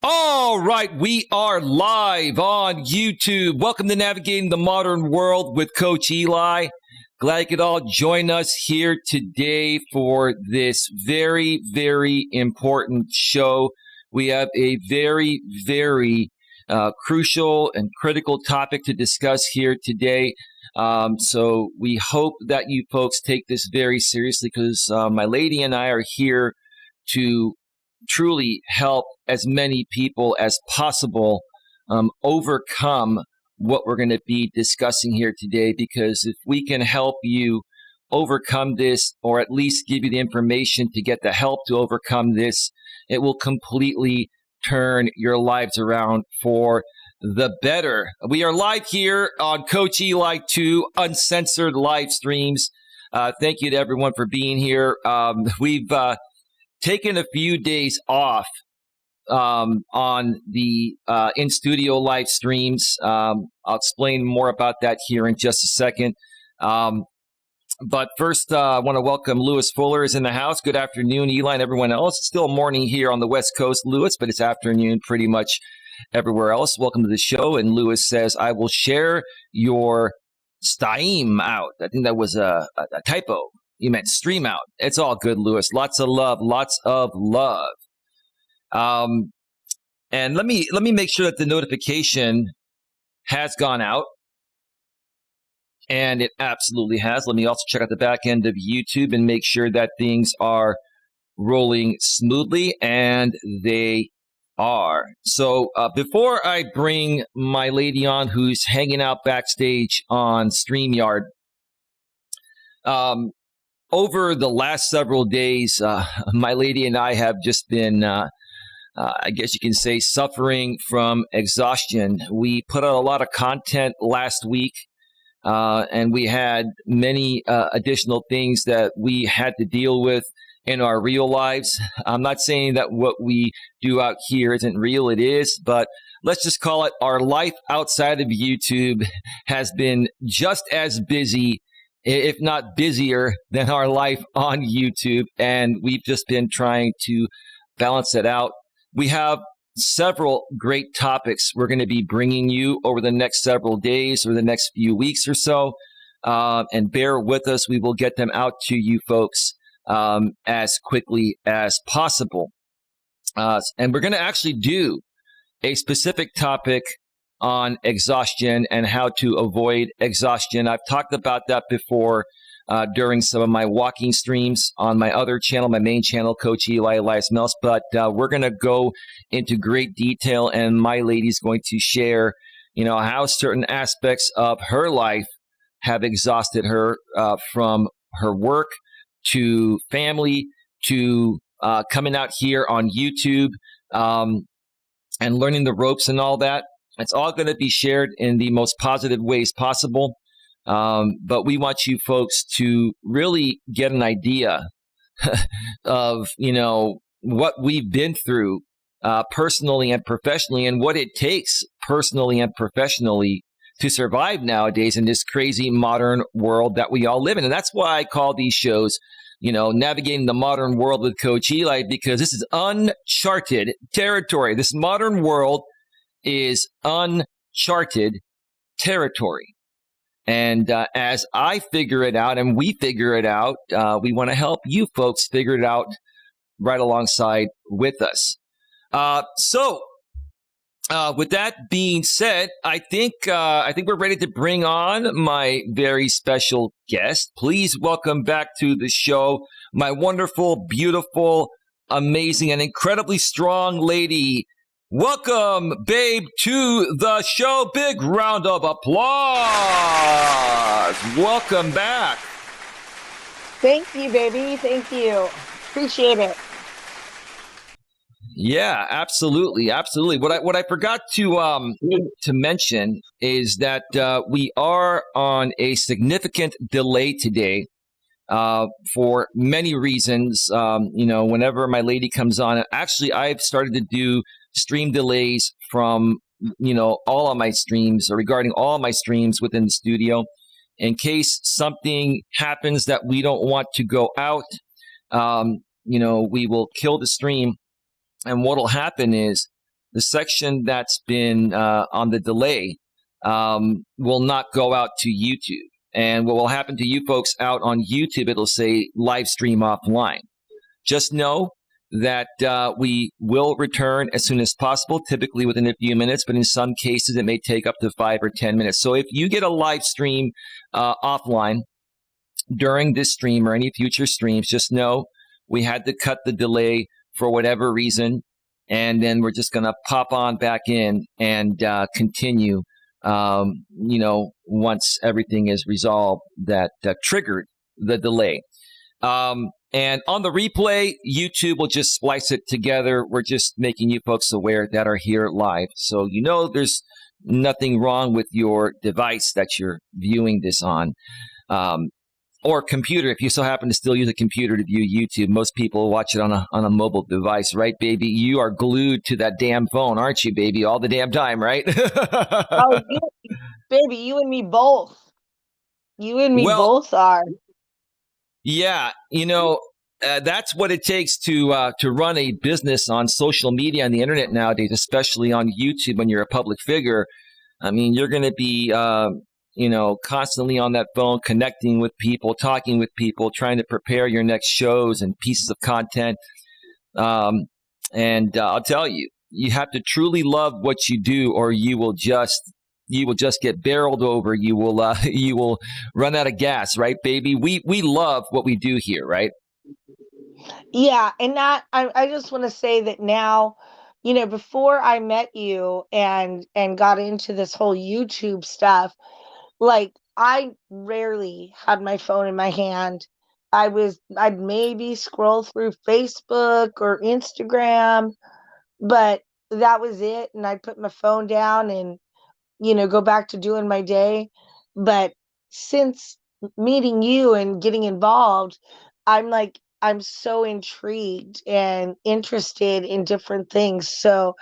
All right, we are live on YouTube. Welcome to Navigating the Modern World with Coach Eli. Glad you could all join us here today for this very, very important show. We have a very, very crucial and critical topic to discuss here today. So we hope that you folks take this very seriously because my lady and I are here to truly help as many people as possible overcome what we're going to be discussing here today. Because if we can help you overcome this, or at least give you the information to get the help to overcome this, it will completely turn your lives around for the better. We are live here on Coach Eli 2 Uncensored Live Streams. Thank you to everyone for being here. We've taken a few days off on the in-studio live streams. I'll explain more about that here in just a second. But first, I want to welcome Lewis Fuller is in the house. Good afternoon, Eli and everyone else. It's still morning here on the West Coast, Lewis, but it's afternoon pretty much everywhere else. Welcome to the show. And Lewis says, I will share your Steam out. I think that was a typo. You meant stream out. It's all good, Lewis. Lots of love. Lots of love. And let me make sure that the notification has gone out. And it absolutely has. Let me also check out the back end of YouTube and make sure that things are rolling smoothly. And they are. So before I bring my lady on who's hanging out backstage on StreamYard, over the last several days, my lady and I have just been, I guess you can say, suffering from exhaustion. We put out a lot of content last week, and we had many additional things that we had to deal with in our real lives. I'm not saying that what we do out here isn't real. It is, but let's just call it our life outside of YouTube has been just as busy, if not busier, than our life on YouTube. And we've just been trying to balance it out. We have several great topics we're going to be bringing you over the next several days or the next few weeks or so. And bear with us. We will get them out to you folks as quickly as possible. And we're going to actually do a specific topic on exhaustion and how to avoid exhaustion. I've talked about that before during some of my walking streams on my other channel, my main channel, Coach Eli, Elias Melas. But we're going to go into great detail, and my lady's going to share, how certain aspects of her life have exhausted her, from her work to family to coming out here on YouTube and learning the ropes and all that. It's all going to be shared in the most positive ways possible. But we want you folks to really get an idea of, what we've been through personally and professionally, and what it takes personally and professionally to survive nowadays in this crazy modern world that we all live in. And that's why I call these shows, Navigating the Modern World with Coach Eli, because this is uncharted territory. This modern world is uncharted territory. And as I figure it out and we figure it out, we want to help you folks figure it out right alongside with us. So with that being said, I think we're ready to bring on my very special guest. Please welcome back to the show my wonderful, beautiful, amazing, and incredibly strong lady. Welcome, babe, to the show. Big round of applause. Welcome back. Thank you, baby. Thank you. Appreciate it. Yeah, absolutely, absolutely. What I forgot to mention is that we are on a significant delay today for many reasons. Whenever my lady comes on, actually, I've started to do stream delays from, all of my streams, or regarding all of my streams within the studio, in case something happens that we don't want to go out. We will kill the stream. And what will happen is the section that's been on the delay will not go out to YouTube. And what will happen to you folks out on YouTube, it'll say live stream offline. Just know that we will return as soon as possible, typically within a few minutes, but in some cases it may take up to 5 or 10 minutes. So if you get a live stream offline during this stream or any future streams, just know we had to cut the delay for whatever reason, and then we're just going to pop on back in and continue, once everything is resolved that triggered the delay. And on the replay, YouTube will just splice it together. We're just making you folks aware that are here live. So there's nothing wrong with your device that you're viewing this on. Or computer, if you so happen to still use a computer to view YouTube. Most people watch it on a mobile device, right, baby? You are glued to that damn phone, aren't you, baby? All the damn time, right? Oh, baby, you and me both. You and me both are. Yeah, that's what it takes to run a business on social media and the internet nowadays, especially on YouTube when you're a public figure. I mean, you're going to be, constantly on that phone, connecting with people, talking with people, trying to prepare your next shows and pieces of content. And I'll tell you, you have to truly love what you do, or you will just get barreled over. You will run out of gas, right, baby? We love what we do here, right? Yeah, and I just want to say that now, before I met you and got into this whole YouTube stuff, like I rarely had my phone in my hand. I'd maybe scroll through Facebook or Instagram, but that was it. And I'd put my phone down and go back to doing my day. But since meeting you and getting involved, I'm so intrigued and interested in different things. So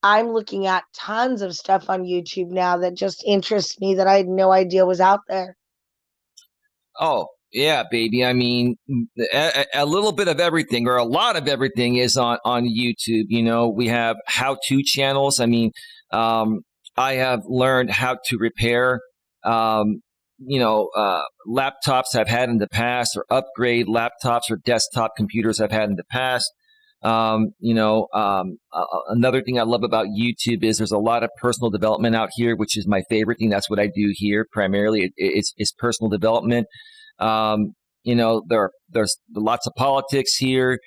I'm looking at tons of stuff on YouTube now that just interests me that I had no idea was out there. Oh, yeah, baby. I mean, a little bit of everything, or a lot of everything, is on YouTube. We have how-to channels. I mean, I have learned how to repair, laptops I've had in the past, or upgrade laptops or desktop computers I've had in the past. Another thing I love about YouTube is there's a lot of personal development out here, which is my favorite thing. That's what I do here primarily. It's personal development. There's lots of politics here.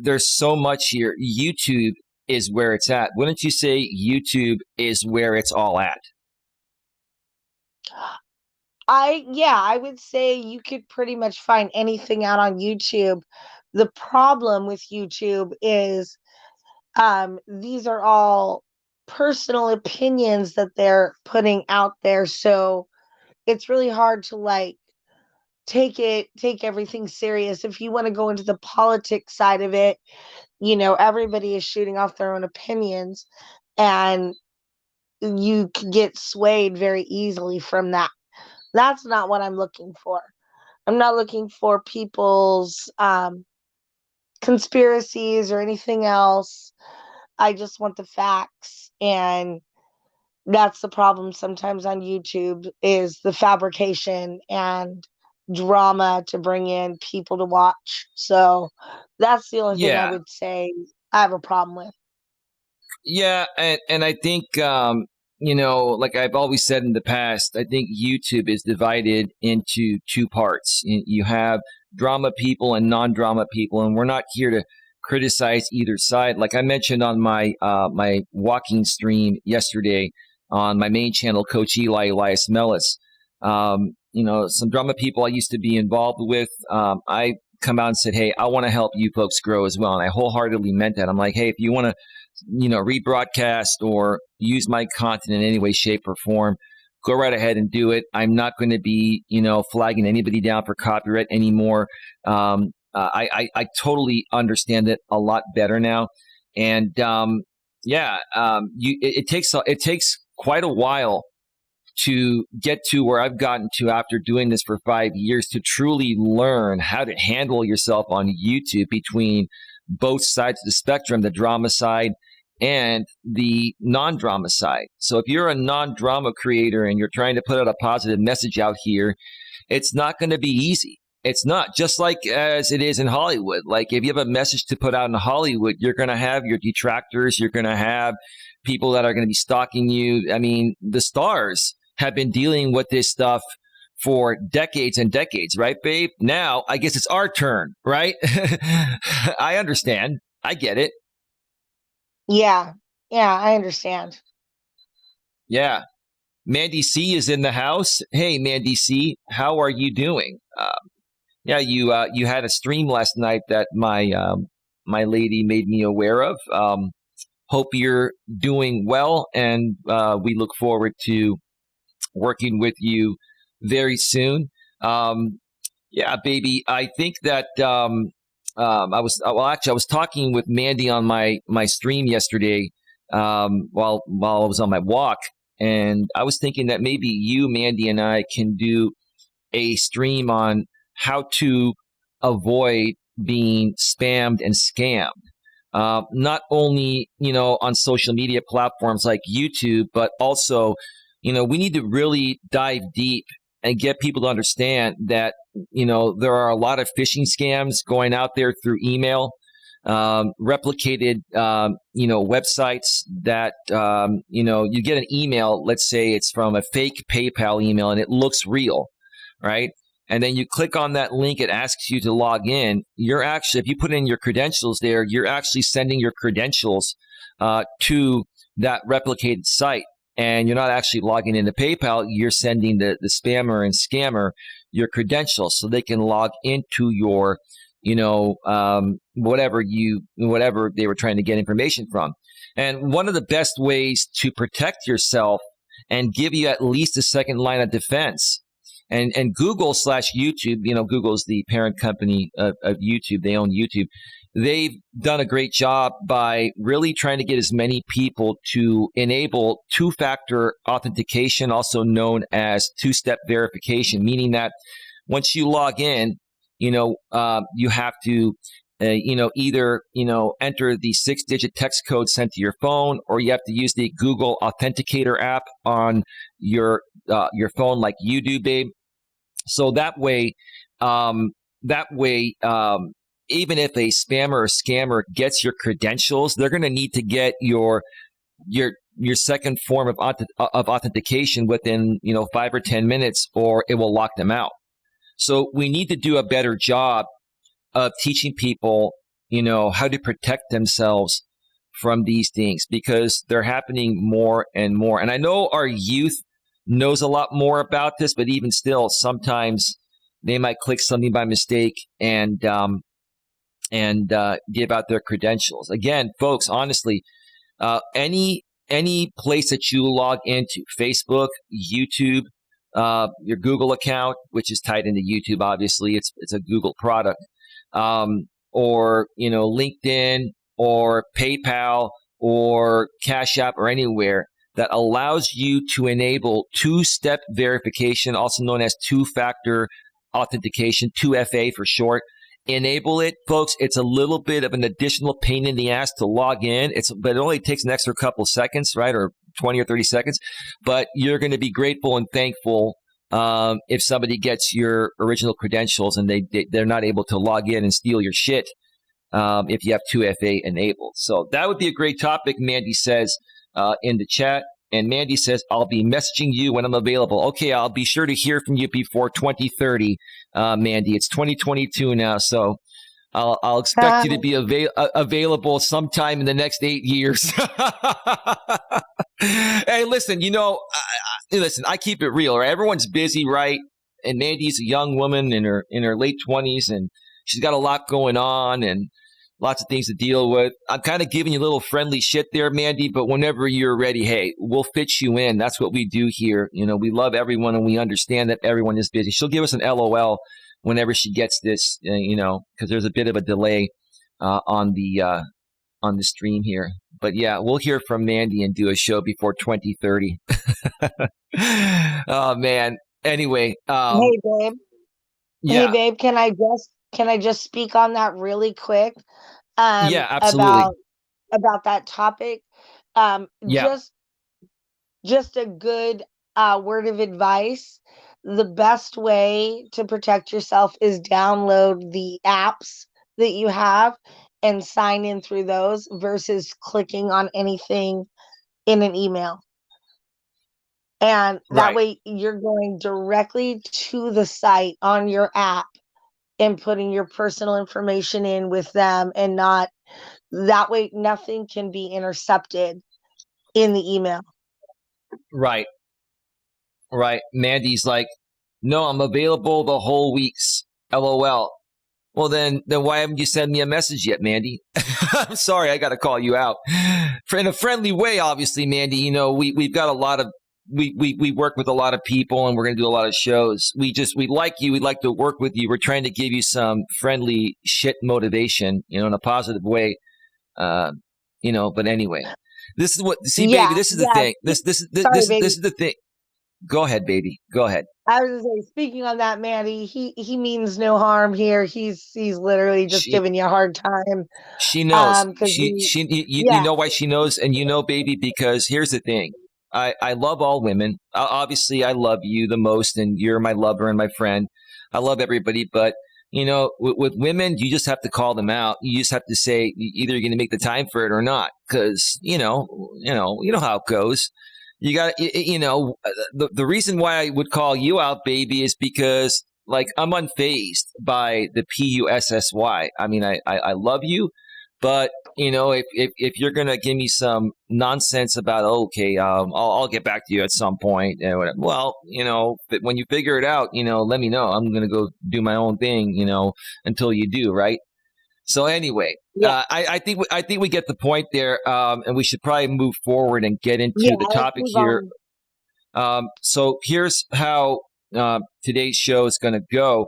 There's so much here. YouTube is where it's at. Wouldn't you say YouTube is where it's all at? I would say you could pretty much find anything out on YouTube. The problem with YouTube is these are all personal opinions that they're putting out there. So it's really hard to take everything serious. If you want to go into the politics side of it, everybody is shooting off their own opinions, and you can get swayed very easily from that. That's not what I'm looking for. I'm not looking for people's conspiracies or anything else. I just want the facts, and that's the problem sometimes on YouTube, is the fabrication and drama to bring in people to watch. So that's the only thing I would say I have a problem with. Yeah, and I think like I've always said in the past, I think YouTube is divided into two parts. You have drama people and non-drama people, and we're not here to criticize either side. Like I mentioned on my my walking stream yesterday on my main channel, Coach Eli, Elias Melas. Some drama people I used to be involved with, I come out and said, hey, I want to help you folks grow as well. And I wholeheartedly meant that. I'm like, hey, if you want to, rebroadcast or use my content in any way, shape, or form, go right ahead and do it. I'm not going to be, flagging anybody down for copyright anymore. I totally understand it a lot better now. And it takes quite a while to get to where I've gotten to after doing this for 5 years, to truly learn how to handle yourself on YouTube between both sides of the spectrum, the drama side and the non-drama side. So if you're a non-drama creator and you're trying to put out a positive message out here, it's not going to be easy. It's not, just like as it is in Hollywood. Like if you have a message to put out in Hollywood, you're going to have your detractors. You're going to have people that are going to be stalking you. I mean, the stars have been dealing with this stuff for decades and decades, right, babe? Now, I guess it's our turn, right? I understand. I get it. Yeah. Yeah, I understand. Yeah. Mandy C is in the house. Hey, Mandy C, how are you doing? Yeah, you had a stream last night that my lady made me aware of. Hope you're doing well, and we look forward to working with you very soon. Yeah, baby. I think that I was talking with Mandy on my stream yesterday while I was on my walk, and I was thinking that maybe you, Mandy, and I can do a stream on how to avoid being spammed and scammed. Not only, on social media platforms like YouTube, but also, we need to really dive deep and get people to understand that, there are a lot of phishing scams going out there through email, replicated, websites that, you get an email, let's say it's from a fake PayPal email and it looks real, right? And then you click on that link, it asks you to log in. You're actually, if you put in your credentials there, you're actually sending your credentials to that replicated site. And you're not actually logging into PayPal, you're sending the spammer and scammer your credentials so they can log into your, whatever they were trying to get information from. And one of the best ways to protect yourself and give you at least a second line of defense, and Google/YouTube, Google's the parent company of YouTube. They own YouTube. They've done a great job by really trying to get as many people to enable two-factor authentication, also known as two-step verification, meaning that once you log in, you have to, either, enter the 6-digit text code sent to your phone, or you have to use the Google Authenticator app on your phone, like you do, babe. So that way, even if a spammer or scammer gets your credentials, they're going to need to get your second form of authentication within 5 or 10 minutes, or it will lock them out. So we need to do a better job of teaching people, how to protect themselves from these things, because they're happening more and more. And I know our youth knows a lot more about this, but even still, sometimes they might click something by mistake and give out their credentials. Again, folks, honestly, any place that you log into, Facebook, YouTube, your Google account, which is tied into YouTube, obviously, it's a Google product, or LinkedIn or PayPal or Cash App or anywhere that allows you to enable two-step verification, also known as two-factor authentication, 2FA for short. Enable it, folks. It's a little bit of an additional pain in the ass to log in. But it only takes an extra couple seconds, right? Or 20 or 30 seconds. But you're going to be grateful and thankful if somebody gets your original credentials and they're not able to log in and steal your shit if you have 2FA enabled. So that would be a great topic, Mandy says in the chat. And Mandy says, I'll be messaging you when I'm available. Okay, I'll be sure to hear from you before 2030, Mandy. It's 2022 now, so I'll expect you to be available sometime in the next 8 years. Hey, listen, listen, I keep it real, right? Everyone's busy, right? And Mandy's a young woman in her late 20s, and she's got a lot going on and lots of things to deal with. I'm kind of giving you a little friendly shit there, Mandy, but whenever you're ready, hey, we'll fit you in. That's what we do here. We love everyone, and we understand that everyone is busy. She'll give us an LOL whenever she gets this, because there's a bit of a delay on the stream here. But yeah, we'll hear from Mandy and do a show before 2030. Oh man. Anyway, Hey babe. yeah. Hey babe, can I just speak on that really quick? Yeah, absolutely. about that topic. Um, Yeah, just just a good word of advice. The best way to protect yourself is download the apps that you have and sign in through those versus clicking on anything in an email. And that right. way you're going directly to the site on your app and putting your personal information in with them, and not that way nothing can be intercepted in the email. Right. Right. Mandy's like, no, I'm available the whole weeks. LOL. Well, then why haven't you sent me a message yet, Mandy? I'm sorry, I got to call you out. In a friendly way, obviously, Mandy. You know, we've got a lot of we work with a lot of people, and we're going to do a lot of shows. We like you. We'd like to work with you. We're trying to give you some friendly shit motivation, you know, in a positive way. Uh, you know, but anyway, this is what see, baby. Yeah, This is the yeah. thing. Sorry, This baby. is the thing. Go ahead, baby. Go ahead. I was gonna say, speaking on that, Mandy, he means no harm here. He's literally just She giving you a hard time. She knows. Because we, You yeah, know why she knows, and you know, baby, because here's the thing. I love all women. Obviously, I love you the most, and you're my lover and my friend. I love everybody, but you know, with women, you just have to call them out. You just have to say either you're going to make the time for it or not, because you know how it goes. You got, you know, the reason why I would call you out, baby, is because like I'm unfazed by the PUSSY. I mean, I love you, but you know, if you're gonna give me some nonsense about okay, I'll get back to you at some point. And whatever. Well, you know, when you figure it out, you know, let me know. I'm gonna go do my own thing, you know, until you do, right? So anyway, yeah, I think we get the point there, and we should probably move forward and get yeah. into the Let's topic move here. on. So here's how today's show is going to go.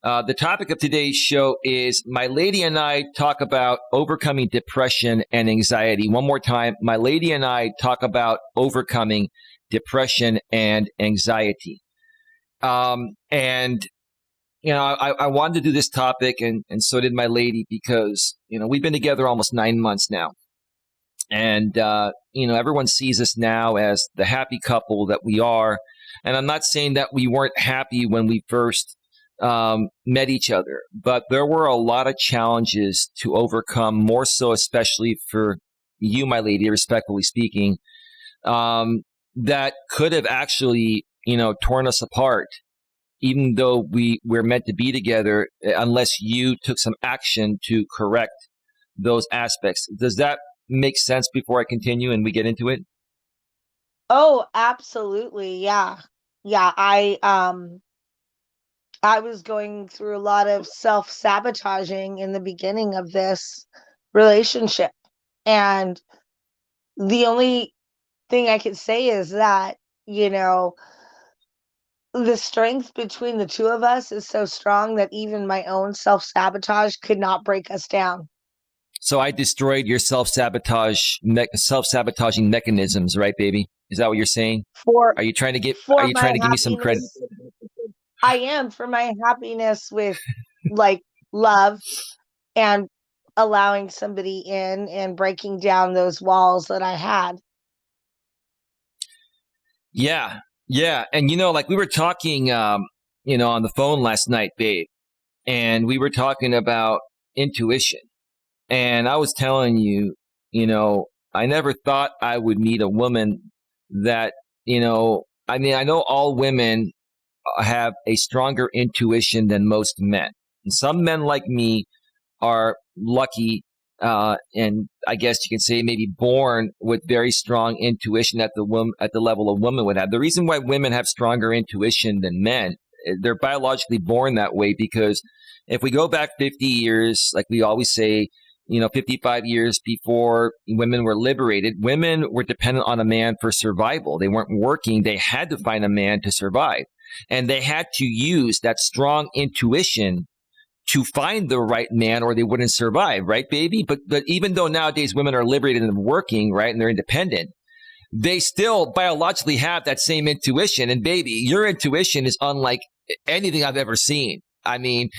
The topic of today's show is my lady and I talk about overcoming depression and anxiety. One more time, my lady and I talk about overcoming depression and anxiety. And you know, I wanted to do this topic, and so did my lady, because you know we've been together almost 9 months now. And, you know, everyone sees us now as the happy couple that we are. And I'm not saying that we weren't happy when we first met each other, but there were a lot of challenges to overcome, more so, especially for you, my lady, respectfully speaking, that could have actually, you know, torn us apart, even though we're meant to be together, unless you took some action to correct those aspects. Does that make sense before I continue and we get into it? Oh, absolutely. Yeah. Yeah, I was going through a lot of self-sabotaging in the beginning of this relationship. And the only thing I could say is that, you know, the strength between the two of us is so strong that even my own self-sabotage could not break us down. So I destroyed your self sabotaging mechanisms, right, baby? Is that what you're saying? For Are for you my trying to give me some credit? happiness, I am, for my happiness with, like, love, and allowing somebody in and breaking down those walls that I had. Yeah, yeah, and you know, like we were talking, you know, on the phone last night, babe, and we were talking about intuition, and I was telling you, you know, I never thought I would meet a woman that, you know, I mean, I know all women have a stronger intuition than most men. And some men like me are lucky, and I guess you can say maybe born with very strong intuition at the level a woman would have. The reason why women have stronger intuition than men, they're biologically born that way, because if we go back 50 years, like we always say, you know, 55 years before women were liberated, women were dependent on a man for survival. They weren't working. They had to find a man to survive. And they had to use that strong intuition to find the right man, or they wouldn't survive, right, baby? But even though nowadays women are liberated and working, right, and they're independent, they still biologically have that same intuition. And baby, your intuition is unlike anything I've ever seen. I mean,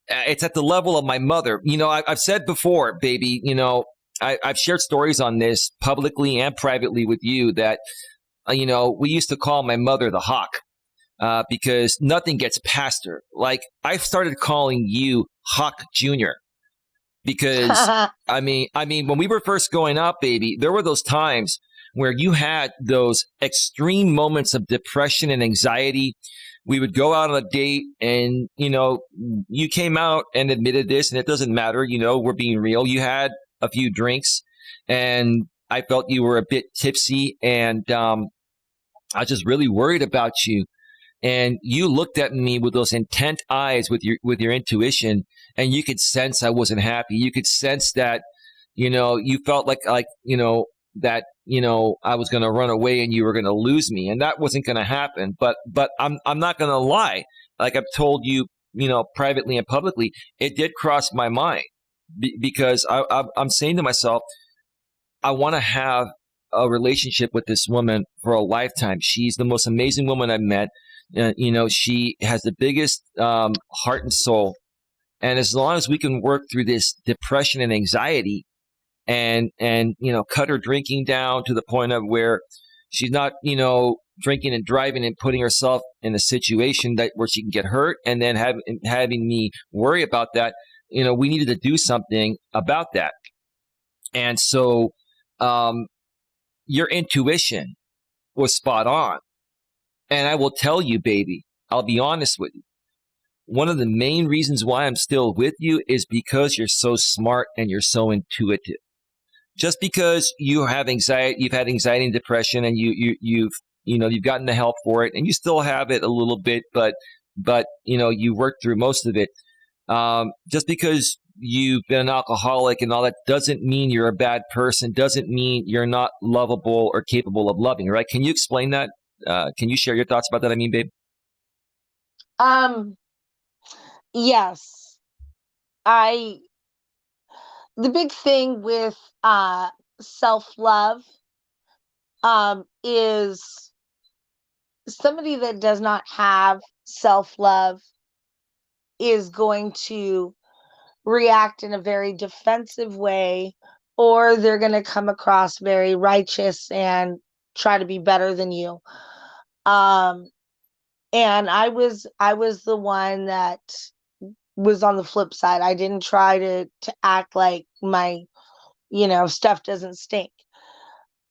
it's at the level of my mother. You know, I've said before, baby, you know, I've shared stories on this publicly and privately with you that, we used to call my mother the hawk because nothing gets past her. Like I've started calling you Hawk Jr. because I mean, when we were first going up, baby, there were those times where you had those extreme moments of depression and anxiety. We would go out on a date and, you came out and admitted this, and it doesn't matter, we're being real. You had a few drinks and I felt you were a bit tipsy, and I was just really worried about you. And you looked at me with those intent eyes, with your intuition, and you could sense I wasn't happy. You could sense that, you felt like that I was going to run away and you were going to lose me, and that wasn't going to happen. But I'm not going to lie. Like I've told you, privately and publicly, it did cross my mind because I'm saying to myself, I want to have a relationship with this woman for a lifetime. She's the most amazing woman I've met. She has the biggest heart and soul. And as long as we can work through this depression and anxiety and cut her drinking down to the point of where she's not, drinking and driving and putting herself in a situation where she can get hurt, and then having me worry about that, we needed to do something about that. And so your intuition was spot on. And I will tell you, baby, I'll be honest with you. One of the main reasons why I'm still with you is because you're so smart and you're so intuitive. Just because you have anxiety, you've had anxiety and depression, and you've gotten the help for it, and you still have it a little bit, but you worked through most of it. Just because you've been an alcoholic and all that doesn't mean you're a bad person. Doesn't mean you're not lovable or capable of loving. Right? Can you explain that? Can you share your thoughts about that? I mean, babe. Um, yes. I The big thing with self-love is somebody that does not have self-love is going to react in a very defensive way, or they're going to come across very righteous and try to be better than you. Um, and I was the one that was on the flip side. I didn't try to act like my, stuff doesn't stink.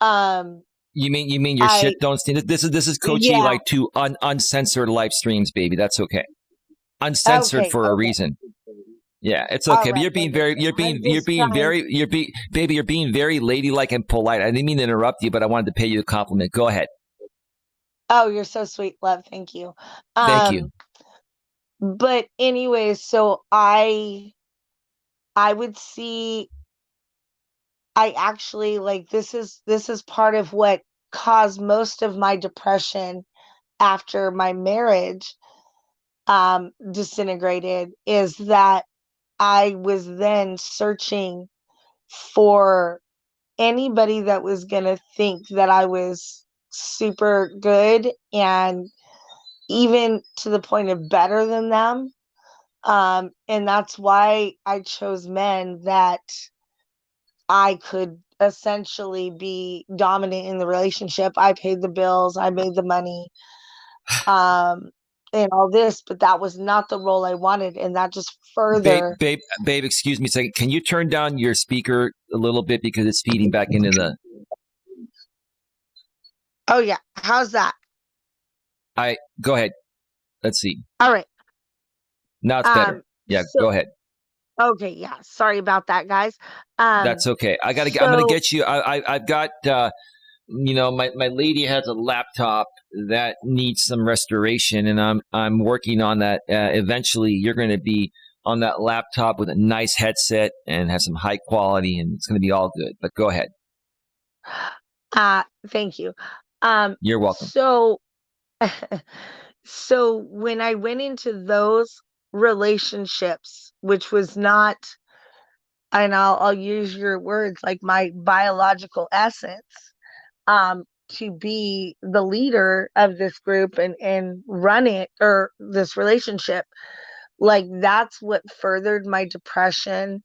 Um, You mean your I shit don't stink? This is Coach Yeah. Eli, two uncensored live streams, baby. That's okay. Uncensored Okay. for a Okay. reason. Yeah, it's All okay. But right. you're being Okay. very, I'm just trying. baby, you're being very ladylike and polite. I didn't mean to interrupt you, but I wanted to pay you a compliment. Go ahead. Oh, you're so sweet, love. Thank you. Thank you. Um, but anyways, so I would see I actually like this is part of what caused most of my depression after my marriage disintegrated, is that I was then searching for anybody that was going to think that I was super good, and even to the point of better than them. And that's why I chose men that I could essentially be dominant in the relationship. I paid the bills, I made the money, um, and all this, but that was not the role I wanted. And that just Babe, further. babe, babe, excuse me a second. Can you turn down your speaker a little bit because it's feeding back into the Oh, yeah. How's that? I go ahead. Let's see. All right. Now it's better. Um, Yeah, so, go ahead. okay. Yeah. Sorry about that, guys. That's okay. I'm gonna So, get you. I've got my lady has a laptop that needs some restoration, and I'm working on that. Eventually, you're going to be on that laptop with a nice headset and have some high quality, and it's going to be all good. But go ahead. thank you. Um, You're welcome. so, so when I went into those relationships, which was not, and I'll use your words, like my biological essence, to be the leader of this group and run it, or this relationship, like that's what furthered my depression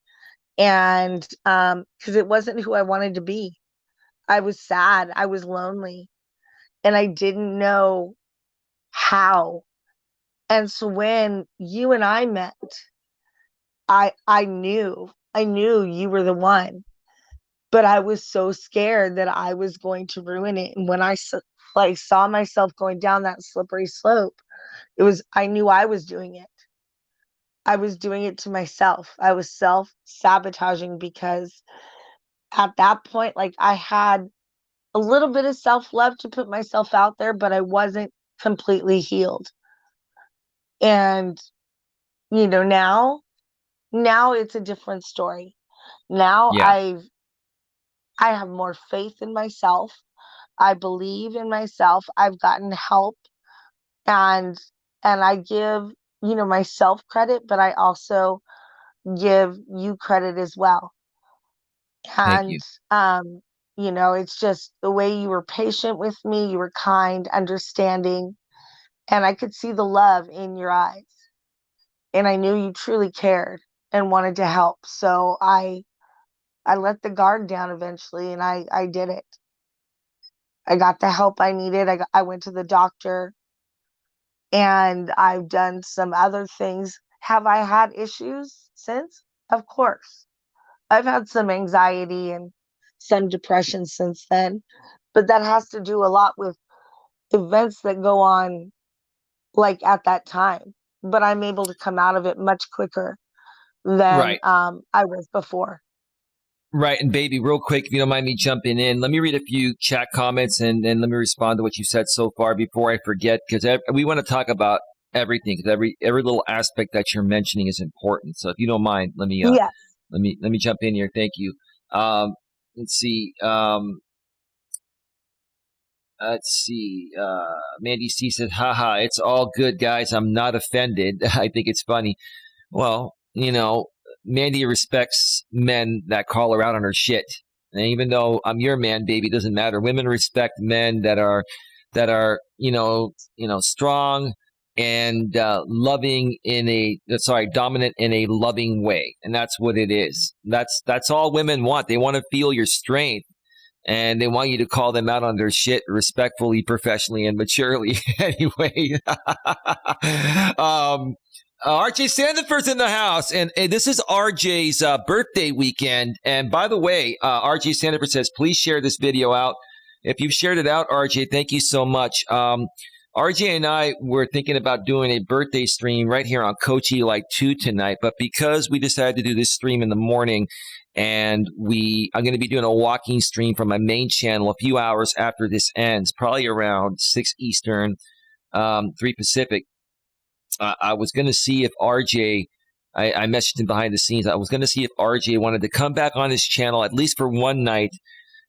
And because it wasn't who I wanted to be. I was sad, I was lonely, and I didn't know how. And so when you and I met, I knew you were the one, but I was so scared that I was going to ruin it. And when like saw myself going down that slippery slope, I knew I was doing it. I was doing it to myself. I was self-sabotaging because at that point, like I had a little bit of self-love to put myself out there, but I wasn't completely healed. And now it's a different story. Now Yeah. I have more faith in myself. I believe in myself. I've gotten help, and I give, myself credit, but I also give you credit as well. Thank you. And it's just the way you were patient with me, you were kind, understanding, and I could see the love in your eyes. And I knew you truly cared and wanted to help. So I let the guard down eventually, and I did it. I got the help I needed. I went to the doctor, and I've done some other things. Have I had issues since? Of course. I've had some anxiety and some depression since then, but that has to do a lot with events that go on like at that time. But I'm able to come out of it much quicker than Right. I was before. Right. And baby, real quick, if you don't mind me jumping in, let me read a few chat comments and let me respond to what you said so far before I forget, because we want to talk about everything, because every little aspect that you're mentioning is important. So if you don't mind, Yes. let me jump in here. Thank you. Let's see. Let's see. Mandy C said, haha, it's all good, guys. I'm not offended. I think it's funny. Well, Mandy respects men that call her out on her shit. And even though I'm your man, baby, it doesn't matter. Women respect men that are strong and loving dominant in a loving way, and that's what it is. That's all women want. They want to feel your strength, and they want you to call them out on their shit respectfully, professionally, and maturely. Anyway, RJ Sandiford's in the house, and this is RJ's birthday weekend. And by the way, RJ Sandiford says, please share this video out. If you've shared it out, RJ, thank you so much. RJ and I were thinking about doing a birthday stream right here on Coach Eli 2 tonight, but because we decided to do this stream in the morning, and I'm going to be doing a walking stream from my main channel a few hours after this ends, probably around 6 Eastern, 3 Pacific. I was going to see if RJ, I messaged him behind the scenes. I was going to see if RJ wanted to come back on his channel at least for one night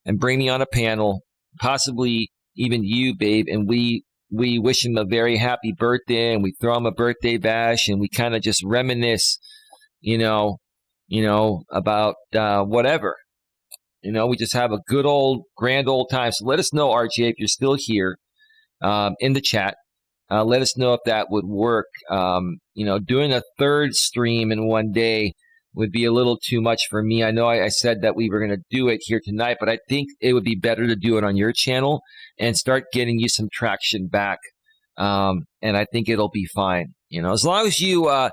and bring me on a panel, possibly even you, babe, and we wish him a very happy birthday, and we throw him a birthday bash, and we kind of just reminisce, about whatever. We just have a good grand old time. So let us know, RJ, if you're still here in the chat. Let us know if that would work. Doing a third stream in one day would be a little too much for me. I know I said that we were going to do it here tonight, but I think it would be better to do it on your channel and start getting you some traction back. And I think it'll be fine. As long as you want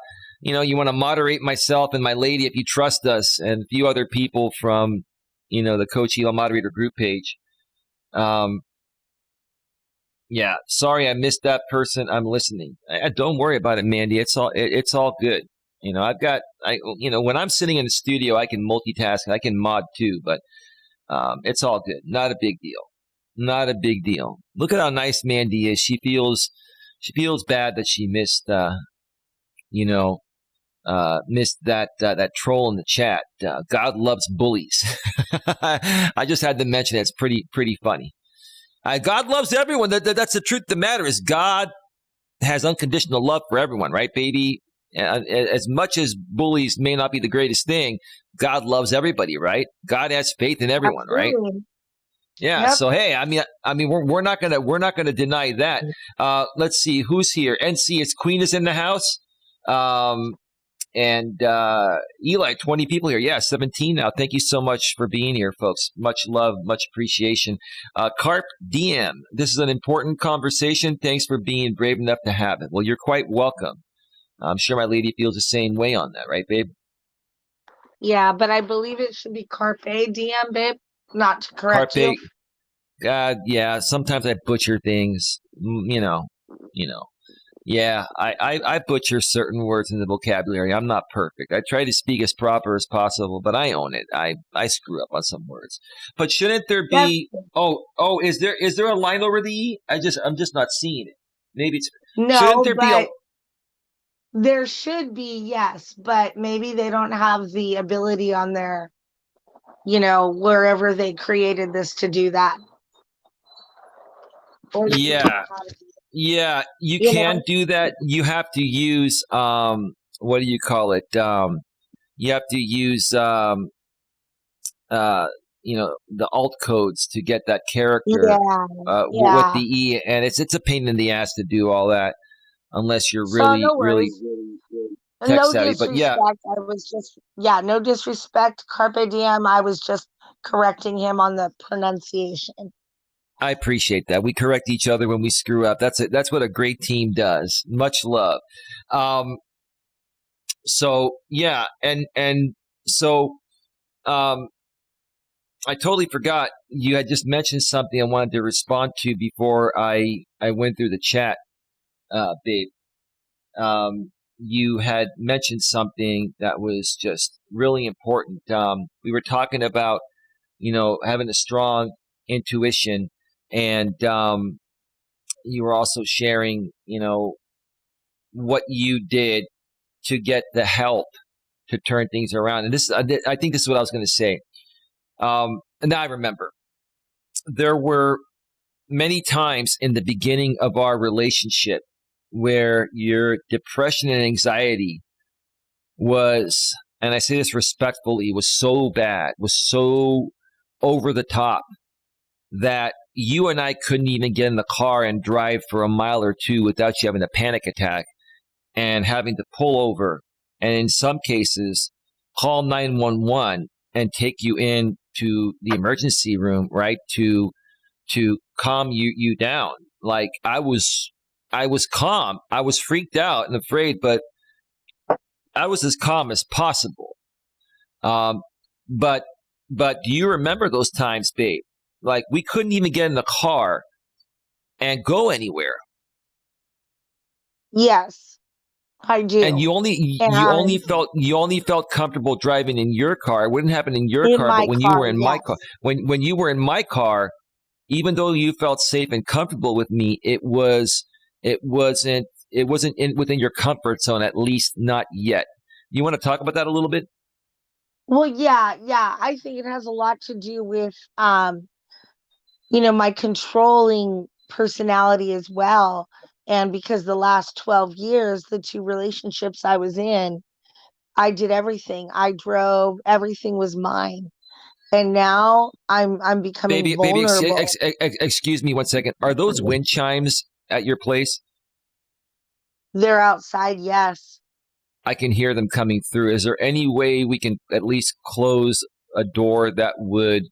to moderate myself and my lady, if you trust us, and a few other people from, the Coach Eli moderator group page. Yeah, sorry I missed that person. I'm listening. Don't worry about it, Mandy. It's all good. When I'm sitting in the studio, I can multitask. I can mod too, but it's all good. Not a big deal. Not a big deal. Look at how nice Mandy is. She feels bad that she missed missed that troll in the chat. God loves bullies. I just had to mention it. It's pretty funny. God loves everyone. That's the truth of the matter is God has unconditional love for everyone, right, baby? As much as bullies may not be the greatest thing, God loves everybody, right? God has faith in everyone, right? Absolutely. Yeah. Yep. So hey, we're not gonna deny that. Let's see who's here. NC, it's Queen is in the house. And Eli, 20 people here. Yeah, 17 now. Thank you so much for being here, folks. Much love, much appreciation. Carp DM, this is an important conversation. Thanks for being brave enough to have it. Well, you're quite welcome. I'm sure my lady feels the same way on that, right, babe? Yeah, but I believe it should be Carpe Diem, babe. Not to correct you. Carpe, yeah, sometimes I butcher things, you know. Yeah, I butcher certain words in the vocabulary. I'm not perfect. I try to speak as proper as possible, but I own it. I screw up on some words. But shouldn't there That's be? Oh, is there a line over the E? I'm just not seeing it. Maybe it's. Shouldn't no, there be a? but there should be, yes, but maybe they don't have the ability on their, wherever they created this to do that. Or they don't Yeah, know how to do it, yeah. You you can know? do that. You have to use what do you call it? You have to use uh, the alt codes to get that character Yeah, with the yeah. E, and it's a pain in the ass to do all that unless you're So really no really worries. tech No savvy. But yeah, disrespect. I was just, yeah, no disrespect. Carpe diem. I was just correcting him on the pronunciation. I appreciate that. We correct each other when we screw up. That's it. That's what a great team does. Much love. Um, so yeah, and so um, I totally forgot you had just mentioned something I wanted to respond to before I went through the chat, babe. You had mentioned something that was just really important. We were talking about, having a strong intuition, and you were also sharing, what you did to get the help to turn things around. And I think this is what I was going to say. And now I remember there were many times in the beginning of our relationship where your depression and anxiety was, and I say this respectfully, was so bad, was so over the top that you and I couldn't even get in the car and drive for a mile or two without you having a panic attack and having to pull over. And in some cases, call 911 and take you in to the emergency room, right? To calm you down. Like I was calm. I was freaked out and afraid, but I was as calm as possible. Um, but do you remember those times, babe? Like we couldn't even get in the car and go anywhere, Yes, I and do. you only And felt comfortable driving in your car. It wouldn't happen in your in car, but my when you car, were in my car, yes. when you were in my car, even though you felt safe and comfortable with me, it wasn't within your comfort zone, at least not yet. You want to talk about that a little bit? Well, yeah, yeah. I think it has a lot to do with my controlling personality as well. And because the last 12 years, the two relationships I was in, I did everything. I drove, everything was mine. And now I'm becoming Baby, vulnerable. excuse me 1 second. Are those wind chimes at your place? They're outside, yes. I can hear them coming through. Is there any way we can at least close a door that would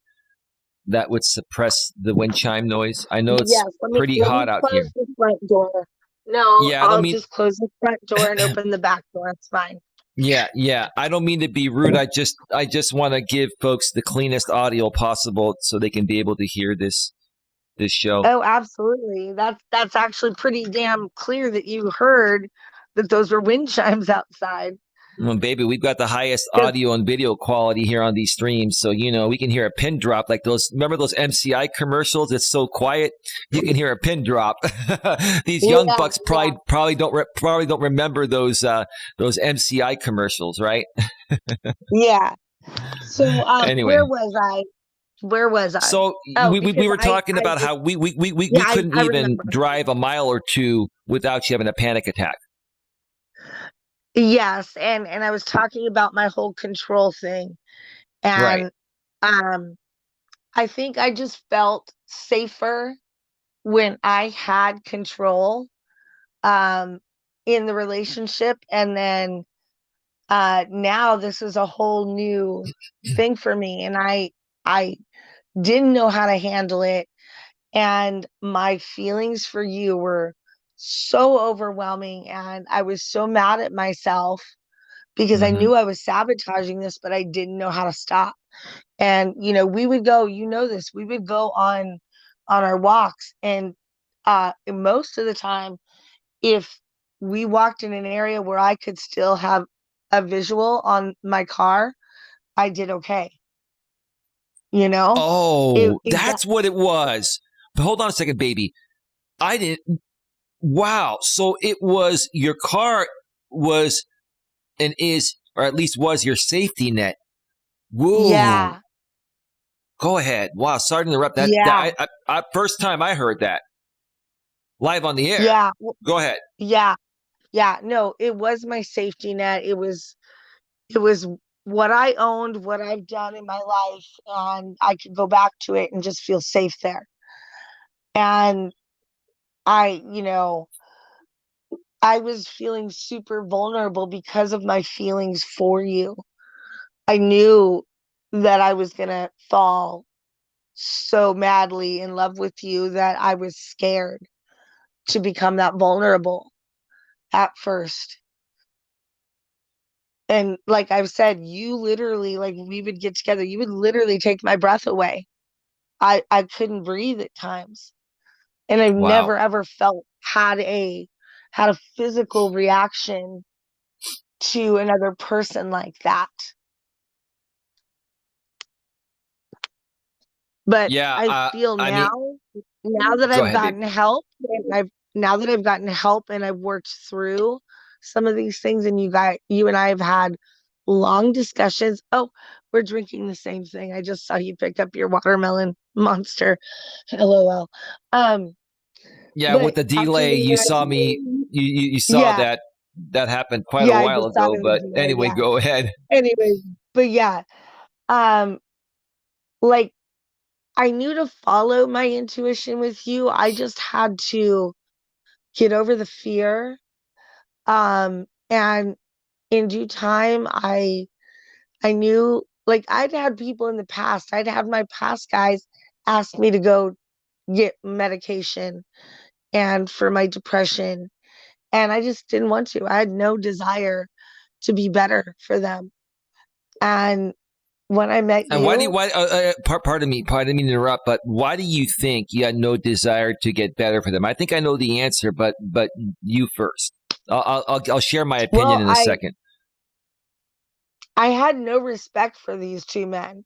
suppress the wind chime noise? I know it's Yes, let me pretty let hot me out here. close the front door. No, Yeah, I don't I'll mean. just close the front door and open the back door. It's fine. Yeah, yeah. I don't mean to be rude. I just want to give folks the cleanest audio possible so they can be able to hear this show. Oh, absolutely. That's actually pretty damn clear that you heard that those were wind chimes outside. Well, baby, we've got the highest 'Cause- audio and video quality here on these streams, so we can hear a pin drop like those. Remember those MCI commercials? It's so quiet, you can hear a pin drop. These young Yeah, bucks probably don't remember those MCI commercials, right? yeah. So, Anyway, where was I? Where was I? so Oh, we because were I talking I about was how we yeah, couldn't I even remember. drive a mile or two without you having a panic attack. Yes, and I was talking about my whole control thing, Right. and um I think I just felt safer when I had control um in the relationship, and then now this is a whole new thing for me, and I didn't know how to handle it, and my feelings for you were so overwhelming, and I was so mad at myself because I Hmm. knew I was sabotaging this, but I didn't know how to stop. And we would go, this, we would go on our walks, and most of the time, if we walked in an area where I could still have a visual on my car, I did okay. You know, Oh, it got, that's what it was. But hold on a second, baby. I didn't. Wow. So it was your car was and is, or at least was your safety net. Whoa. yeah, Go ahead. Wow. Sorry to interrupt. yeah, First time I heard that live on the air. yeah, Go ahead. yeah, yeah. No, it was my safety net. It was what I owned, what I've done in my life, and I could go back to it and just feel safe there. And I, I was feeling super vulnerable because of my feelings for you. I knew that I was going to fall so madly in love with you that I was scared to become that vulnerable at first. And like I've said, you literally, like we would get together, you would literally take my breath away. I couldn't breathe at times. And I've Wow. never ever felt had a physical reaction to another person like that. But Yeah. I feel I mean, now that go I've ahead, baby. gotten help, and I've now that I've gotten help and I've worked through some of these things, and you and I have had long discussions. Oh, we're drinking the same thing. I just saw you pick up your watermelon monster. LOL. Um, Yeah. With but the after delay, you you and I, saw me. You saw yeah, that happened quite a yeah, I while just saw ago. it was But delayed. anyway, Yeah. go ahead. Anyway, but yeah, um, like I knew to follow my intuition with you. I just had to get over the fear. And in due time, I knew, like, I'd had people in the past. I'd had my past guys ask me to go get medication and for my depression, and I just didn't want to. I had no desire to be better for them. And when I met And why do you, you, why? Pardon me to interrupt. But why do you think you had no desire to get better for them? I think I know the answer, but you first. I'll share my opinion well, in a I second. I had no respect for these two men.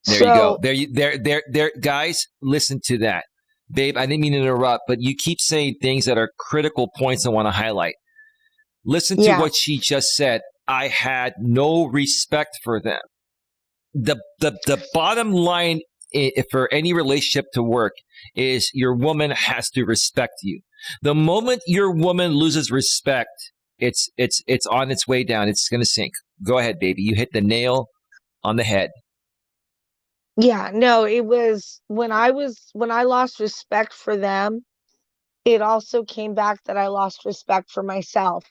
There you go. So, There, guys. Listen to that, babe. I didn't mean to interrupt, but you keep saying things that are critical points I want to highlight. Listen to yeah, what she just said. I had no respect for them. The bottom line for any relationship to work is your woman has to respect you. The moment your woman loses respect, it's on its way down. It's going to sink. Go ahead, baby. You hit the nail on the head. yeah, no, it was when I lost respect for them, it also came back that I lost respect for myself,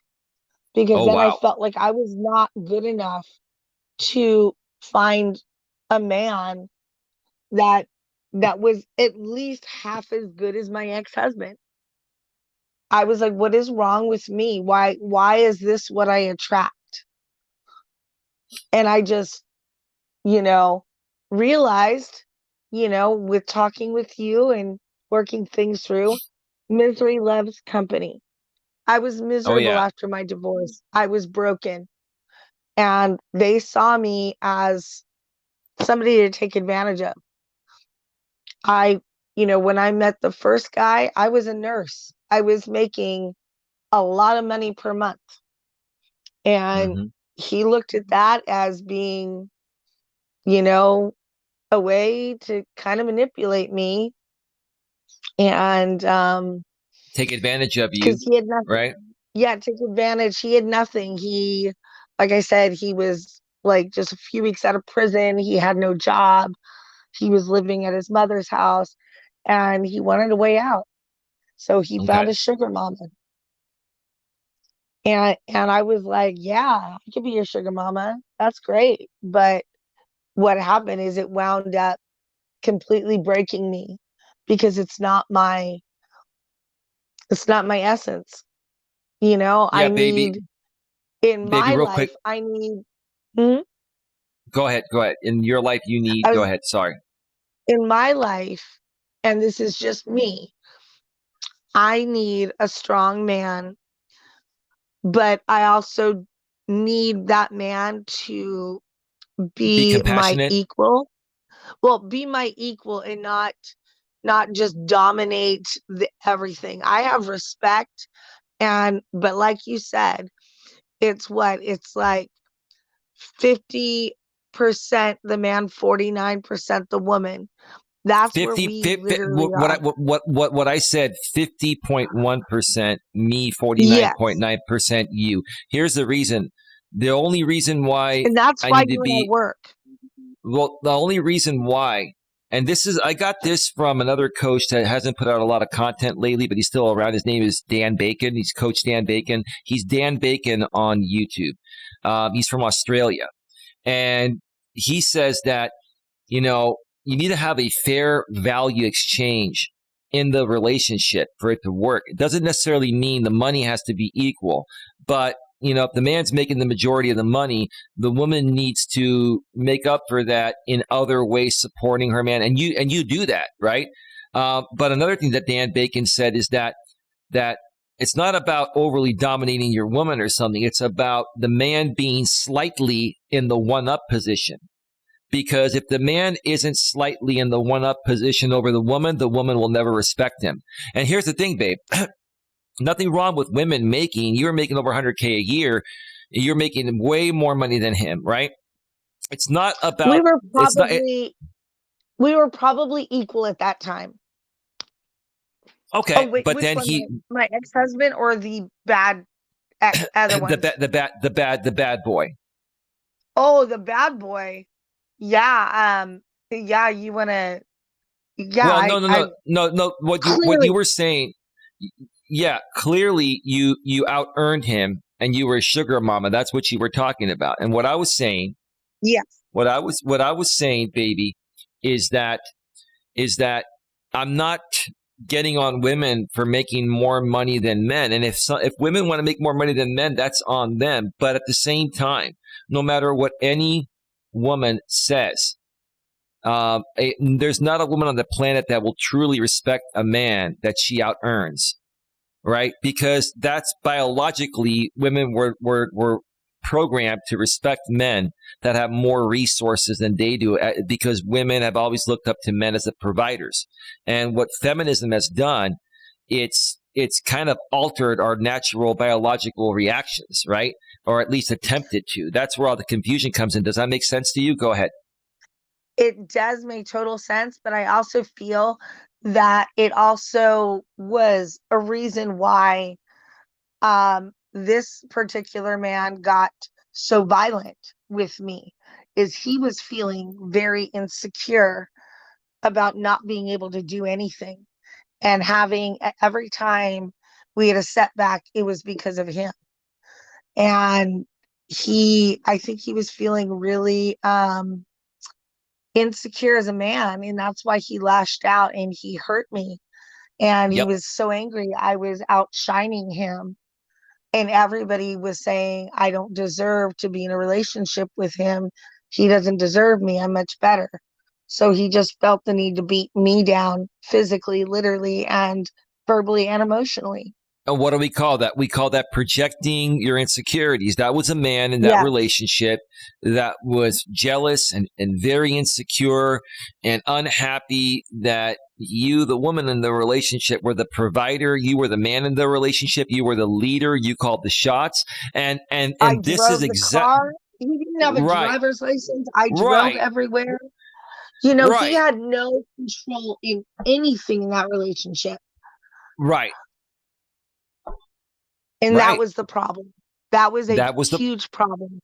because Oh then I wow. felt like I was not good enough to find a man that that was at least half as good as my ex-husband. I was like, what is wrong with me? Why is this what I attract? And I just, you know, realized, with talking with you and working things through, misery loves company. I was Oh miserable yeah. after my divorce. I was broken. And they saw me as somebody to take advantage of. I, when I met the first guy, I was a nurse. I was making a lot of money per month. And Hmm. he looked at that as being, you know, a way to kind of manipulate me. And Take advantage of you, because he had nothing, right? yeah, take advantage. He had nothing. Like I said, he was like just a few weeks out of prison. He had no job. He was living at his mother's house, and he wanted a way out. So he Okay. found a sugar mama. And I was like, yeah, I could be your sugar mama. That's great. But what happened is it wound up completely breaking me because it's not my essence. You know, Yeah, I baby, need in baby, my real quick. life, I need hmm? Go ahead. Go ahead. In your life, you need, I go was ahead. Sorry. in my life, and this is just me, I need a strong man, but I also need that man to Be be my compassionate. equal. Well, be my equal and not just dominate everything. I have respect, and but like you said, it's like 50% the man, 49% the woman. That's where 50, we 50 literally are. what I said, 50.1% me, Yes. 49.9% you. Here's the reason. The only reason why And that's I why need to you and I be, work. well, the only reason why, and this is, I got this from another coach that hasn't put out a lot of content lately, but he's still around. His name is Dan Bacon. He's Coach Dan Bacon. He's Dan Bacon on YouTube. He's from Australia. And he says that, you know, you need to have a fair value exchange in the relationship for it to work. It doesn't necessarily mean the money has to be equal, but if the man's making the majority of the money, the woman needs to make up for that in other ways, supporting her man, and you do that, right? But another thing that Dan Bacon said is that it's not about overly dominating your woman or something. It's about the man being slightly in the one-up position. Because if the man isn't slightly in the one-up position over the woman will never respect him. And here's the thing, babe. Nothing wrong with women you're making over 100K a year. You're making way more money than him, right? It's not We about, were it's not, probably we were probably equal at that time. Oh okay. wait, But which then one? he, My ex-husband or the bad other ones? the bad boy. Oh, the bad boy. Yeah, yeah, you wanna yeah, Well, I no. What you clearly were saying, yeah, clearly you out earned him, and you were a sugar mama. That's what you were talking about. And what I was saying, yes. what I was saying, baby, is that I'm not getting on women for making more money than men. And if women want to make more money than men, that's on them. But at the same time, no matter what any woman says, there's not a woman on the planet that will truly respect a man that she out earns, right? Because that's biologically, women were programmed to respect men that have more resources than they do, because women have always looked up to men as the providers. And what feminism has done, it's kind of altered our natural biological reactions, right? Or at least attempted to. That's where all the confusion comes in. Does that make sense to you? Go ahead. It does make total sense, but I also feel that it also was a reason why this particular man got so violent with me is he was feeling very insecure about not being able to do anything and having every time we had a setback it was because of him. And I think he was feeling really insecure as a man, and that's why he lashed out and he hurt me, and he Yep. was so angry I was outshining him, and everybody was saying I don't deserve to be in a relationship with him. He doesn't deserve me. I'm much better. So he just felt the need to beat me down physically, literally, and verbally and emotionally. And what do we call that? We call that projecting your insecurities. That was a man in that Yeah, relationship that was jealous and very insecure and unhappy that you, the woman in the relationship, were the provider. You were the man in the relationship. You were the leader. You called the shots. And and I and this is drove the exact car. He didn't have a right, driver's license. I drove right, everywhere. You know, he right, had no control in anything in that relationship. right, And that right. was the problem. That was a That was the huge problem.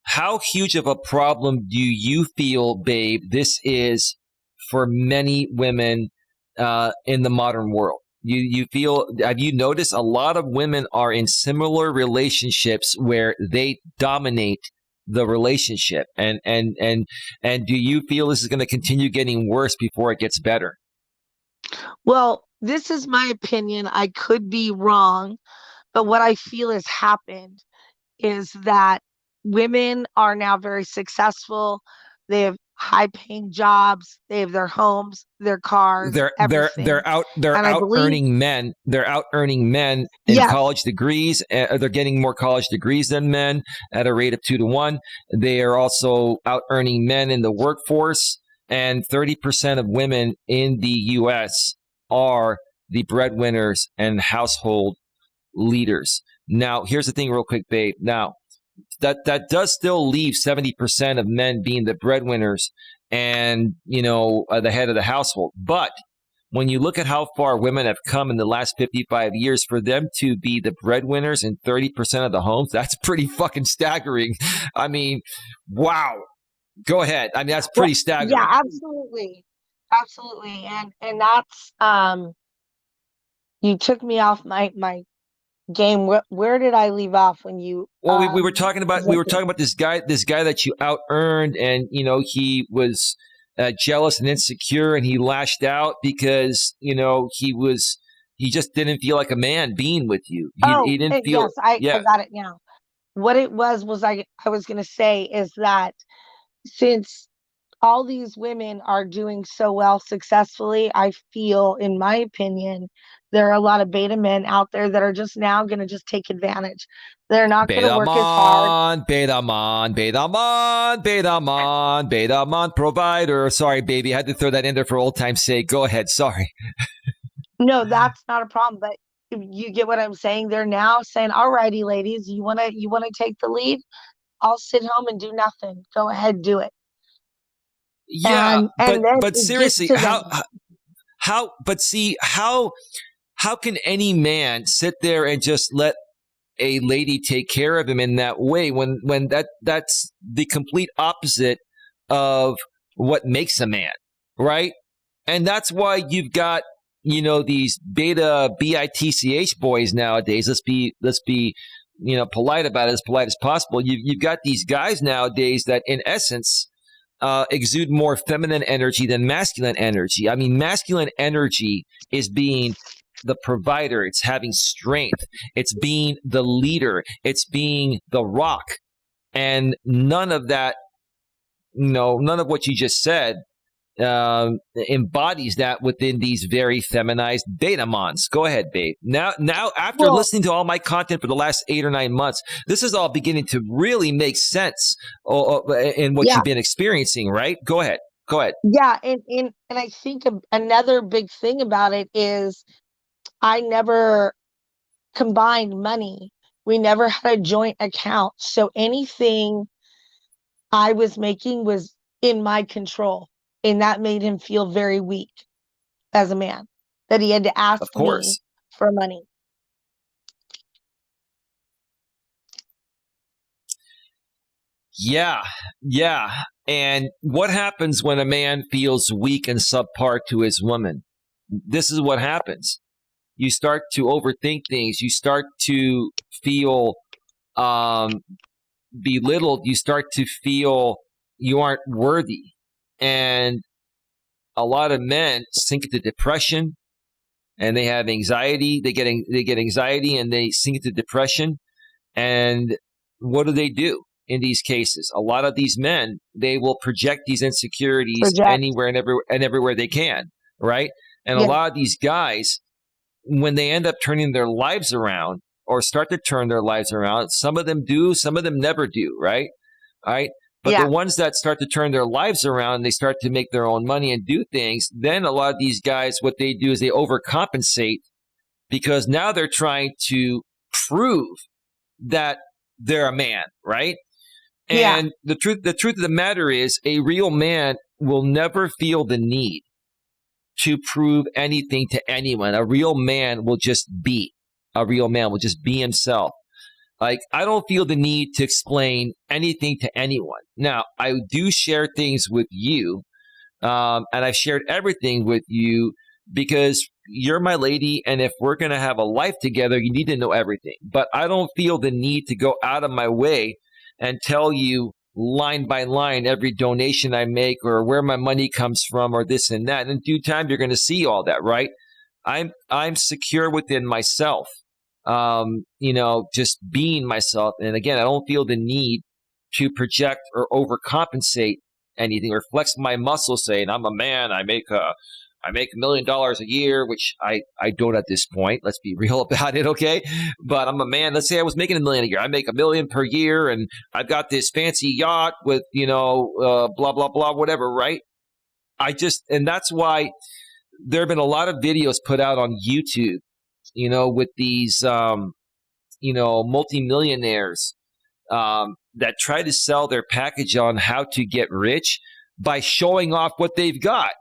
How huge of a problem do you feel, babe, this is for many women in the modern world? You feel, have you noticed a lot of women are in similar relationships where they dominate the relationship, and do you feel this is going to continue getting worse before it gets better? Well, this is my opinion. I could be wrong, but what I feel has happened is that women are now very successful. They have high paying jobs, they have their homes, their cars, everything. They're And I out believe, earning men. They're out earning men in yes, college degrees. They're getting more college degrees than men at a rate of 2 to 1. They are also out earning men in the workforce. And 30% of women in the U.S. are the breadwinners and household leaders. Now, here's the thing, real quick, babe. Now, that does still leave 70% of men being the breadwinners and the head of the household. But when you look at how far women have come in the last 55 years, for them to be the breadwinners in 30% of the homes, that's pretty fucking staggering. I mean, wow. Go ahead. I mean, that's well, pretty yeah, staggering. absolutely. Absolutely. And that's you took me off my game. Where did I leave off when you Well, we were talking about presented? this guy that you out earned, and he was jealous and insecure, and he lashed out because he just didn't feel like a man being with you. He Oh, didn't feel. yes, I Yeah, got it now. What it was I was gonna say is that since all these women are doing so well successfully, I feel, in my opinion, there are a lot of beta men out there that are just now going to just take advantage. They're not going to work as hard. Beta man provider. Sorry, baby, I had to throw that in there for old time's sake. Go ahead. Sorry. No, that's not a problem. But you get what I'm saying? They're now saying, "All righty, ladies, you wanna take the lead? I'll sit home and do nothing. Go ahead, do it." Yeah, And then but it gets seriously, to how them. how but see how can any man sit there and just let a lady take care of him in that way when that's the complete opposite of what makes a man, right? And that's why you've got these beta bitch boys nowadays. Let's be polite about it, as polite as possible. You've got these guys nowadays that in essence exude more feminine energy than masculine energy. I mean, masculine energy is being the provider, it's having strength, it's being the leader, it's being the rock. And none of that, none of what you just said embodies that within these very feminized beta mons. Go ahead, babe. Now, after Well, listening to all my content for the last 8 or 9 months, this is all beginning to really make sense in what yeah, you've been experiencing, right? Go ahead. Go ahead. yeah, and I think another big thing about it is I never combined money. We never had a joint account. So anything I was making was in my control. And that made him feel very weak as a man, that he had to Of ask me course. for money. Yeah. Yeah. And what happens when a man feels weak and subpar to his woman? This is what happens. You start to overthink things. You start to feel um, belittled. You start to feel you aren't worthy. And a lot of men sink into depression and they have anxiety. They get anxiety and they sink into depression. And what do? In these cases? A lot of these men, they will project these insecurities Project. anywhere and everywhere they can, right? And a Yeah. lot of these guys, when they end up turning their lives around or start to turn their lives around, some of them do, some of them never do, right? All right. But the Yeah. ones that start to turn their lives around, they start to make their own money and do things. Then a lot of these guys, what they do is they overcompensate because now they're trying to prove that they're a man, right? Yeah. And the truth of the matter is a real man will never feel the need to prove anything to anyone. A real man will just be. A real man will just be himself. Like, I don't feel the need to explain anything to anyone. Now, I do share things with you, and I've shared everything with you because you're my lady. And if we're going to have a life together, you need to know everything. But I don't feel the need to go out of my way and tell you line by line every donation I make or where my money comes from or this and that. In due time, you're going to see all that, right? I'm secure within myself, just being myself. And again, I don't feel the need to project or overcompensate anything or flex my muscles saying I'm a man, I make $1 million a year, which I don't at this point. Let's be real about it, okay? But I'm a man. Let's say I was making $1 million a year. I make $1 million per year, and I've got this fancy yacht with blah blah blah, whatever, right? And that's why there have been a lot of videos put out on YouTube, with these multimillionaires that try to sell their package on how to get rich by showing off what they've got.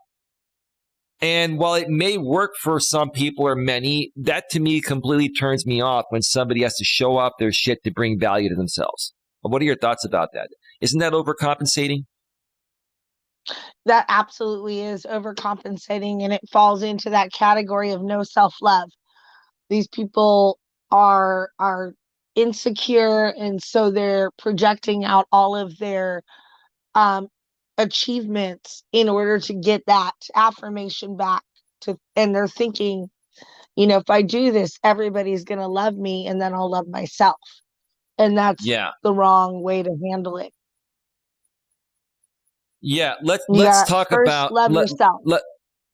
And while it may work for some people or many, that to me completely turns me off when somebody has to show off their shit to bring value to themselves. What are your thoughts about that? Isn't that overcompensating? That absolutely is overcompensating, and it falls into that category of no self-love. These people are insecure, and so they're projecting out all of their um achievements in order to get that affirmation back and they're thinking, if I do this, everybody's going to love me and then I'll love myself. And that's Yeah. the wrong way to handle it. Yeah, You let's got talk first about love yourself.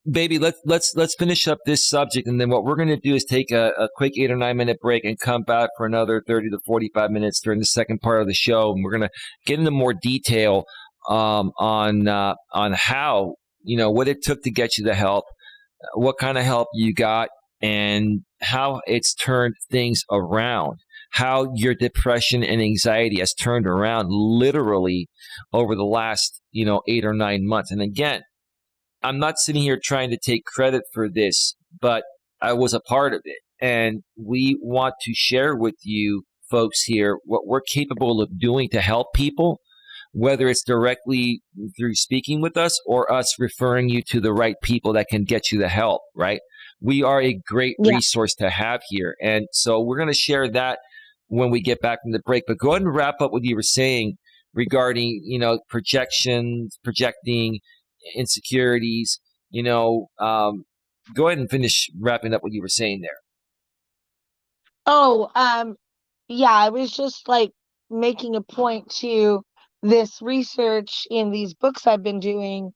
baby, let's finish up this subject, and then what we're going to do is take a quick 8 or 9 minute break and come back for another 30 to 45 minutes during the second part of the show, and we're going to get into more detail on how what it took to get you the help, what kind of help you got, and how it's turned things around. How your depression and anxiety has turned around literally over the last 8 or 9 months. And again, I'm not sitting here trying to take credit for this, but I was a part of it. And we want to share with you folks here what we're capable of doing to help people, whether it's directly through speaking with us or us referring you to the right people that can get you the help, right? We are a great Yeah. resource to have here. And so we're going to share that when we get back from the break. But go ahead and wrap up what you were saying regarding, projections, projecting, insecurities, go ahead and finish wrapping up what you were saying there. Oh, yeah, I was just like making a point to this research in these books I've been doing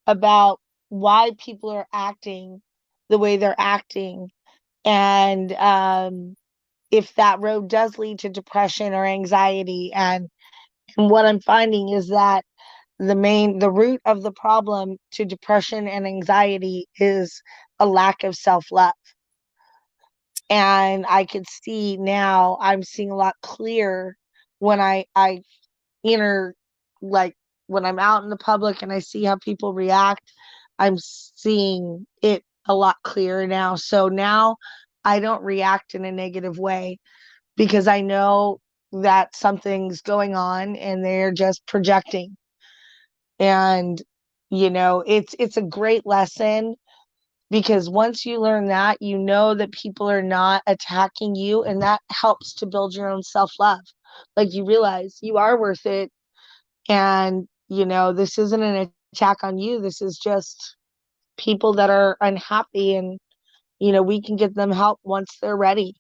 about why people are acting the way they're acting. And if that road does lead to depression or anxiety. And what I'm finding is that the root of the problem to depression and anxiety is a lack of self-love. And I could see now, I'm seeing a lot clearer when I enter, like when I'm out in the public and I see how people react, I'm seeing it a lot clearer now. So now I don't react in a negative way because I know that something's going on and they're just projecting. And it's a great lesson because once you learn that, you know that people are not attacking you, and that helps to build your own self-love. Like, you realize you are worth it, and this isn't an attack on you. This is just people that are unhappy, and we can get them help once they're ready.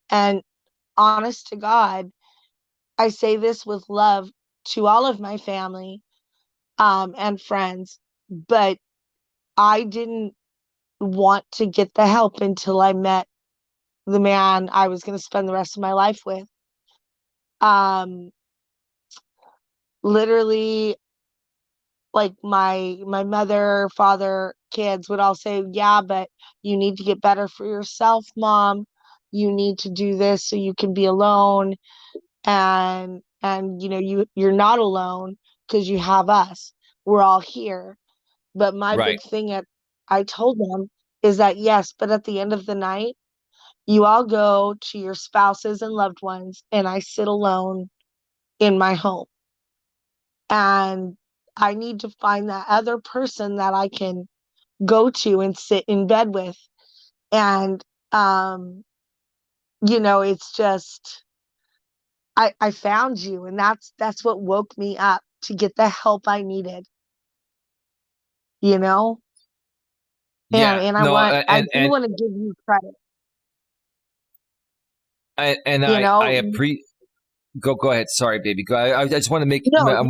And honest to God, I say this with love to all of my family and friends, but I didn't want to get the help until I met the man I was going to spend the rest of my life with. Um, Literally, like my mother, father, kids would all say, "Yeah, but you need to get better for yourself, mom. You need to do this so you can be alone." And you're not alone because you have us. We're all here. But my Right. big thing I told them is that yes, but at the end of the night, you all go to your spouses and loved ones, and I sit alone in my home. And I need to find that other person that I can go to and sit in bed with. And um, it's just I found you, and that's what woke me up to get the help I needed, you know? Yeah, And no, I do want to give you credit, you I know? appreciate. Go ahead. Sorry, baby. I just want to No,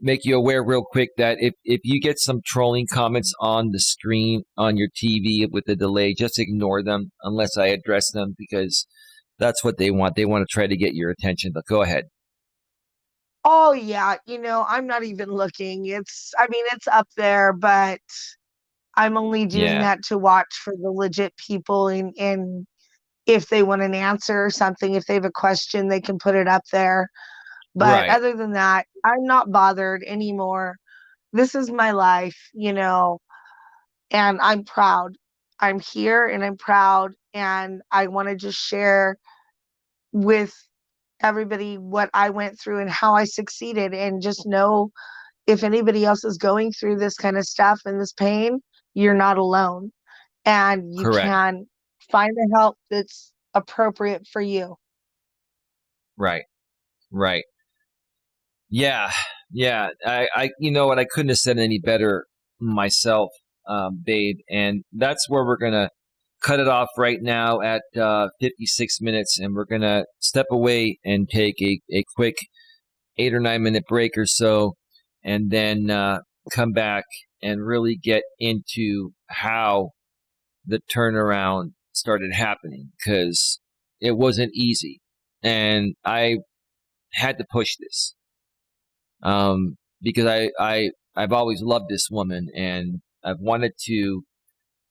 make you aware real quick that if you get some trolling comments on the screen on your TV with the delay, just ignore them unless I address them because that's what they want. They want to try to get your attention. But go ahead. oh yeah, I'm not even looking. I mean, it's up there, but I'm only doing Yeah. that to watch for the legit people, and if they want an answer or something, if they have a question, they can put it up there. But Right. other than that, I'm not bothered anymore. This is my life, and I'm proud. I'm here and I'm proud, and I want to just share with everybody what I went through and how I succeeded, and just know if anybody else is going through this kind of stuff and this pain, you're not alone, and you Correct. can find the help that's appropriate for you. Right. Right. Yeah. Yeah. You know what? I couldn't have said any better myself, babe. And that's where we're gonna cut it off right now at 56 minutes, and we're gonna step away and take a quick 8 or 9 minute break or so, and then come back and really get into how the turnaround started happening because it wasn't easy, and I had to push this because I've always loved this woman, and I've wanted to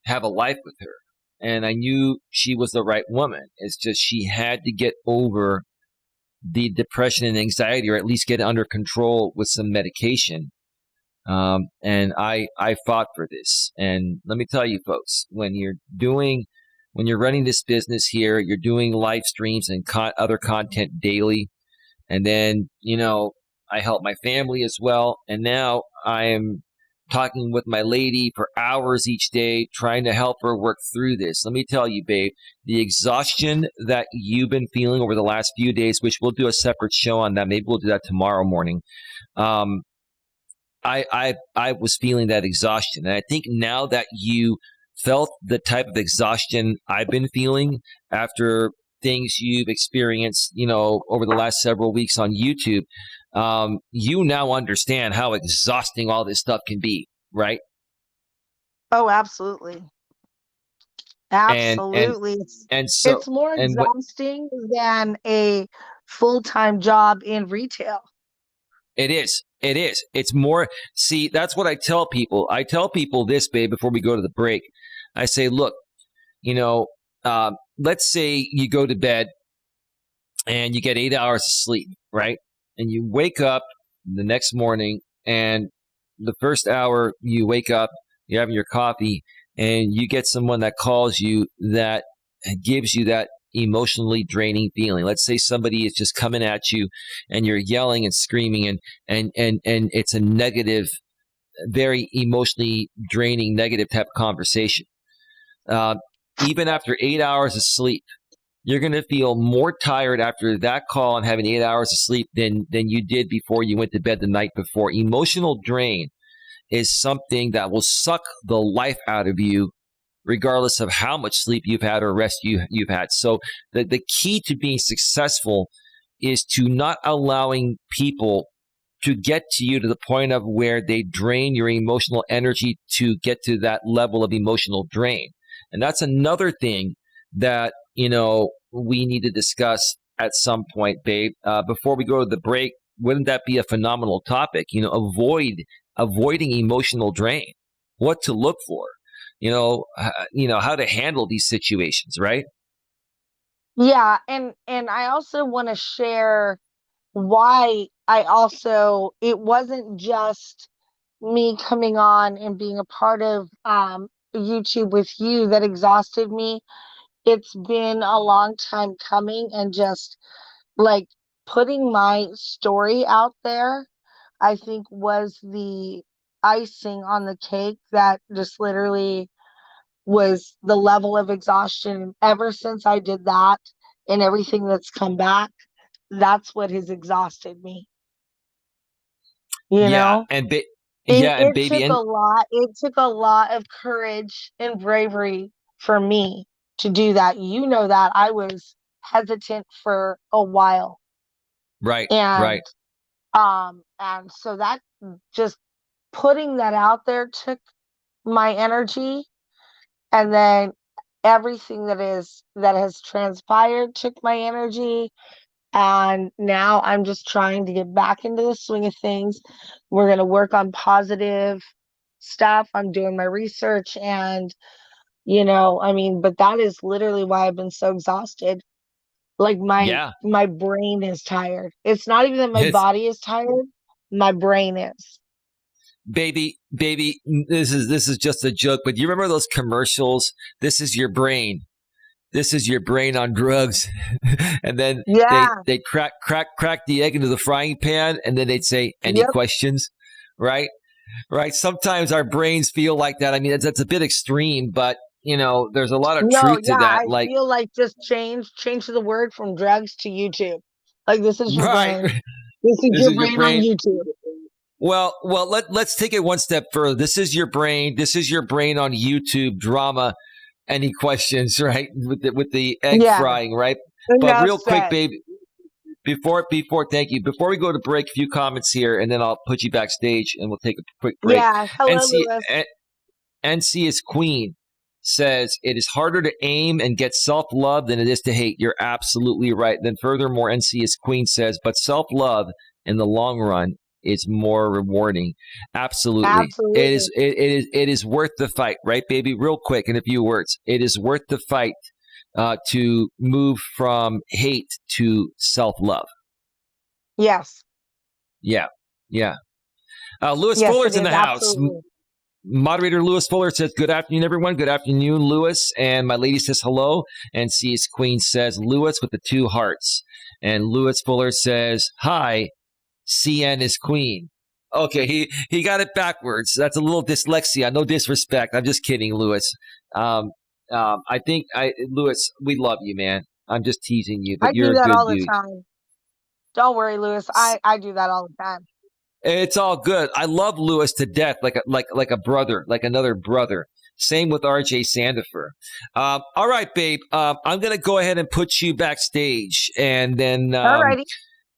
have a life with her. And I knew she was the right woman. It's just she had to get over the depression and anxiety, or at least get it under control with some medication. And I fought for this. And let me tell you, folks, when you're running this business here, you're doing live streams and other content daily. And then, I help my family as well. And now I am talking with my lady for hours each day, trying to help her work through this. Let me tell you, babe, the exhaustion that you've been feeling over the last few days, which we'll do a separate show on that. Maybe we'll do that tomorrow morning. Um, I was feeling that exhaustion. And I think now that you felt the type of exhaustion I've been feeling after things you've experienced, over the last several weeks on YouTube, you now understand how exhausting all this stuff can be, right? Oh, absolutely. And and Absolutely. It's and so it's more and what exhausting than a full-time job in retail. it is. It's more. See, that's what I tell people. I tell people this, babe, before we go to the break. I say, look, you know, let's say you go to bed and you get 8 hours of sleep, right? And you wake up the next morning, and the first hour you wake up, you're having your coffee, and you get someone that calls you that gives you that emotionally draining feeling. Let's say somebody is just coming at you and you're yelling and screaming, and it's a negative, very emotionally draining, negative type of conversation. Uh, Even after 8 hours of sleep, you're going to feel more tired after that call and having 8 hours of sleep than you did before you went to bed the night before. Emotional drain is something that will suck the life out of you, regardless of how much sleep you've had or rest you've had. So the key to being successful is to not allowing people to get to you to the point of where they drain your emotional energy to get to that level of emotional drain. And that's another thing that, we need to discuss at some point, babe. Before we go to the break, wouldn't that be a phenomenal topic? Avoiding emotional drain, what to look for, how to handle these situations, right? Yeah, and I also want to share why I also it wasn't just me coming on and being a part of YouTube with you that exhausted me. It's been a long time coming, and just like putting my story out there, I think was the icing on the cake that just literally was the level of exhaustion. Ever since I did that and everything that's come back, that's what has exhausted me, you Yeah, know? and And yeah, and baby, and it took a lot of courage and bravery for me to do that. You know that I was hesitant for a while. right, right. And so that just putting that out there took my energy, and then everything that has transpired took my energy, and now I'm just trying to get back into the swing of things. We're going to work on positive stuff. I'm doing my research, and I mean, but that is literally why I've been so exhausted. Like Yeah, my brain is tired. It's not even that my it's body is tired, my brain is. baby. This is just a joke, but you remember those commercials? This is your brain. This is your brain on drugs, and then they Yeah. they crack the egg into the frying pan, and then they'd say, "Any Yep. questions?" Right, right. Sometimes our brains feel like that. I mean, that's a bit extreme, but there's a lot of No, truth to yeah, that. I Like, feel like just change the word from drugs to YouTube. Like, this is your right, brain. This is this your is your brain on brain. YouTube. Well, let's take it one step further. This is your brain. This is your brain on YouTube drama. Any questions, right? With the egg Yeah, frying, right? But enough real quick, said. babe, thank you. Before we go to break, a few comments here, and then I'll put you backstage, and we'll take a quick break. Yeah, hello, NC Lewis. NC is Queen says it is harder to aim and get self-love than it is to hate. You're absolutely right. Then furthermore, NC is Queen says, but self-love in the long run is more rewarding. Absolutely. Absolutely. It is worth the fight, right, baby? Real quick in a few words. It is worth the fight to move from hate to self-love. Yes. Yeah. Yeah. Lewis Yes, it Fuller's in is. the house. Absolutely. Moderator Lewis Fuller says, good afternoon, everyone. Good afternoon, Lewis. And my lady says hello. And CS Queen says, Lewis with the 2 hearts. And Lewis Fuller says, hi, CN is Queen. Okay, he got it backwards. That's a little dyslexia. No disrespect. I'm just kidding, Lewis. I think, Lewis, we love you, man. I'm just teasing you, but I do you're a that good all the dude. time. Don't worry, Lewis. I do that all the time. It's all good. I love Lewis to death, like a brother, like another brother. Same with RJ Sandifer. All right, babe. I'm gonna go ahead and put you backstage, and then Alrighty.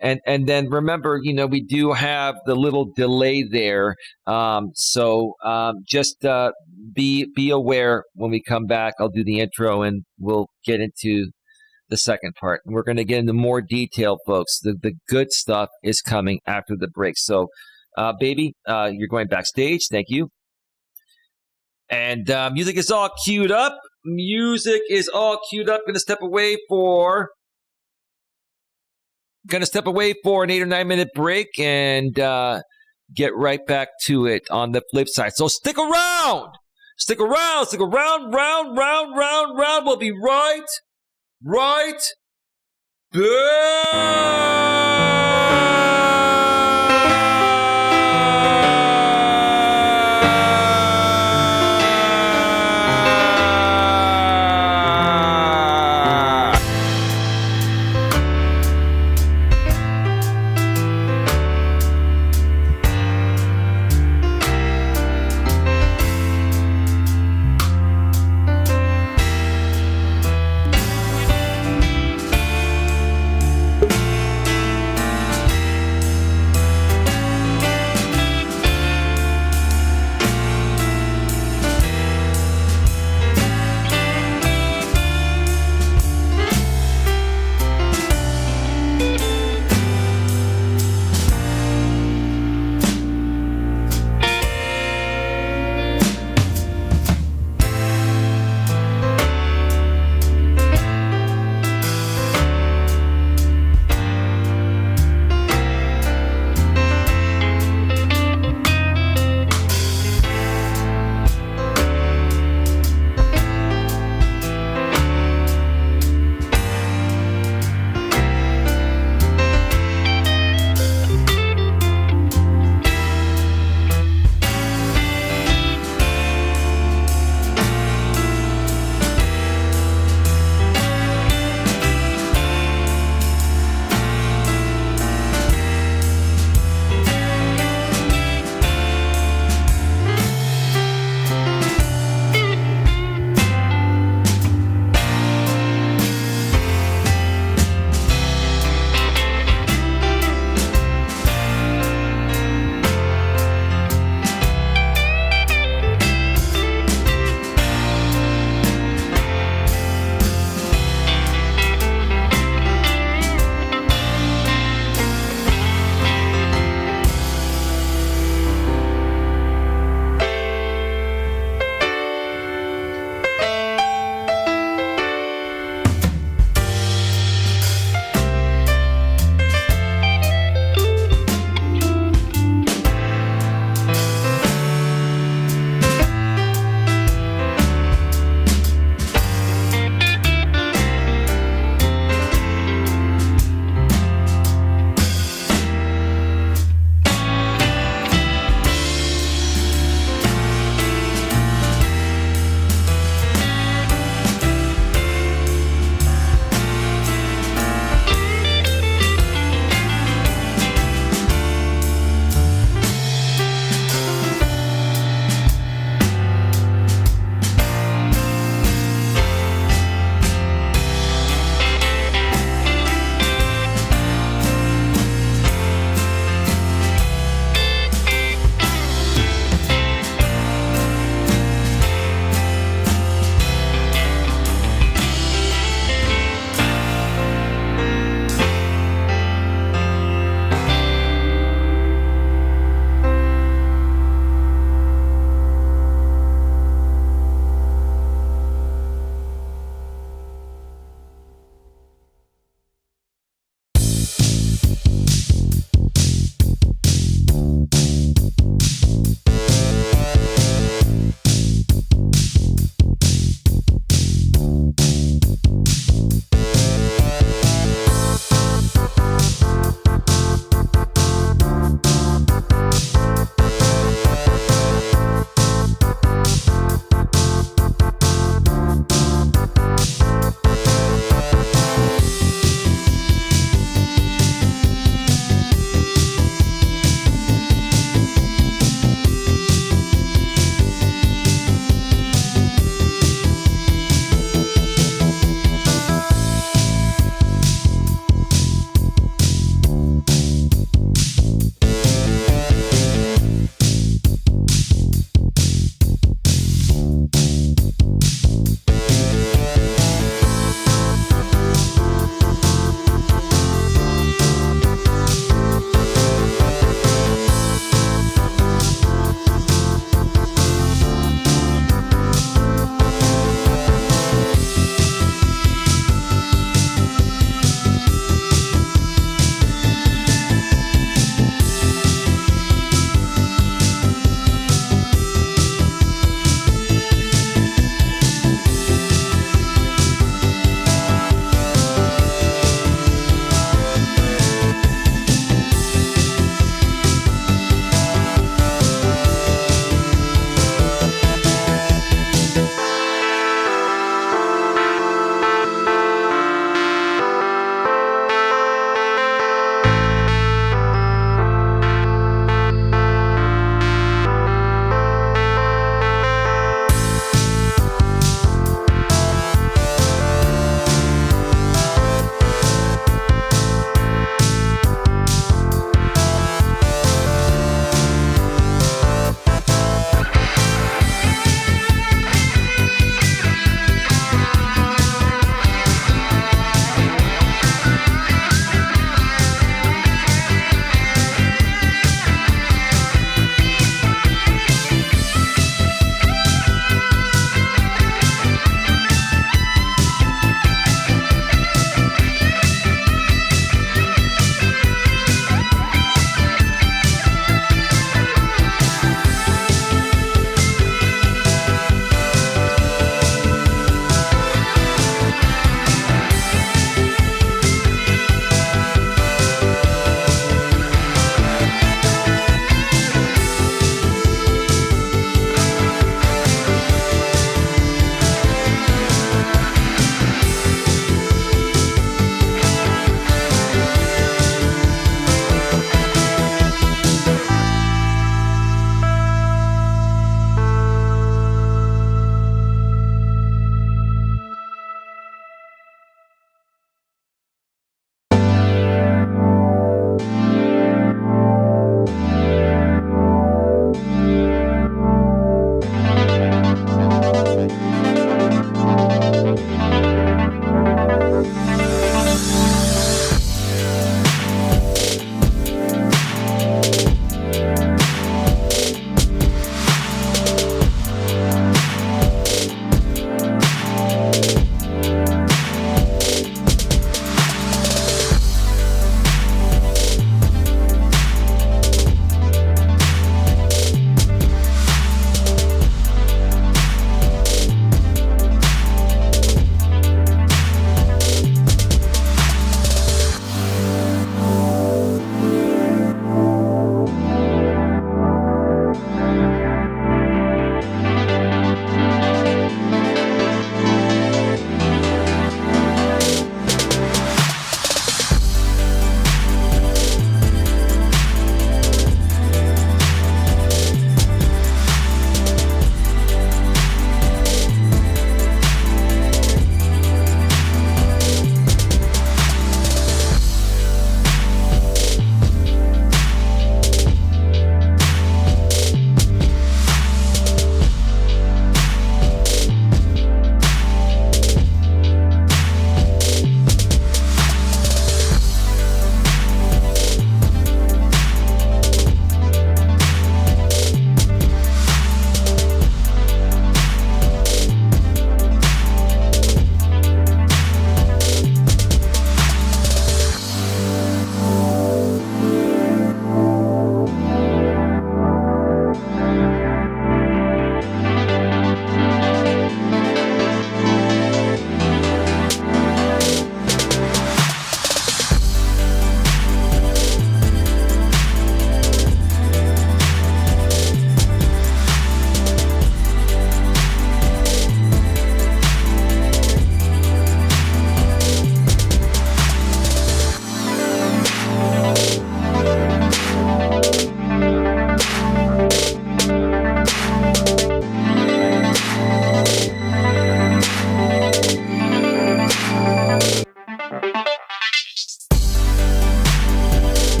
and then remember, we do have the little delay there. So just be aware when we come back. I'll do the intro, and we'll get into the second part. And we're going to get into more detail, folks. The good stuff is coming after the break. So, baby, you're going backstage. Thank you. And music is all queued up. Going to step away for an 8 or 9 minute break and get right back to it on the flip side. So stick around. Round. We'll be right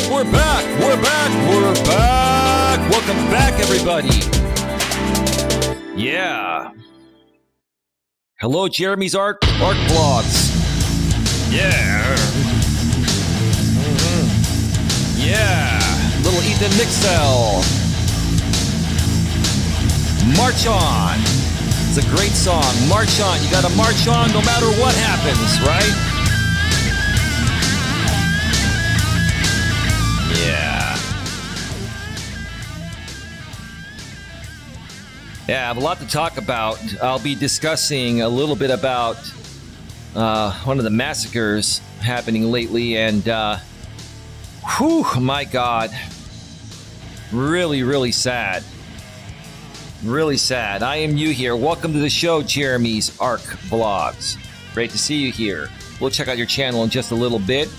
We're back. Welcome back, everybody. Yeah. Hello, Jeremy's art blogs. Yeah. Yeah. Little Ethan Mixel. March on. It's a great song. March on. You got to march on no matter what happens, right? Yeah. Yeah, I have a lot to talk about. I'll be discussing a little bit about one of the massacres happening lately, and my God, really, really sad. Really sad. I am you here. Welcome to the show, Jeremy's Arc Vlogs. Great to see you here. We'll check out your channel in just a little bit.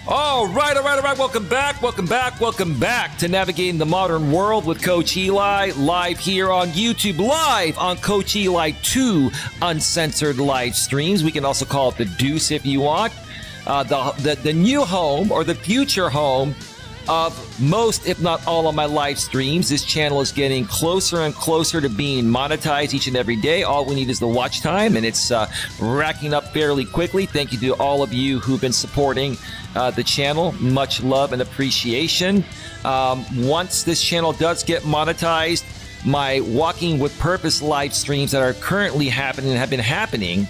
All right. Welcome back to Navigating the Modern World with Coach Eli, live here on YouTube, live on Coach Eli 2 uncensored live streams. We can also call it the Deuce if you want. The new home or the future home of most, if not all, of my live streams. This channel is getting closer and closer to being monetized each and every day. All we need is the watch time, and it's racking up fairly quickly. Thank you to all of you who've been supporting the channel. Much love and appreciation. Once this channel does get monetized, my Walking with Purpose live streams that are currently happening and have been happening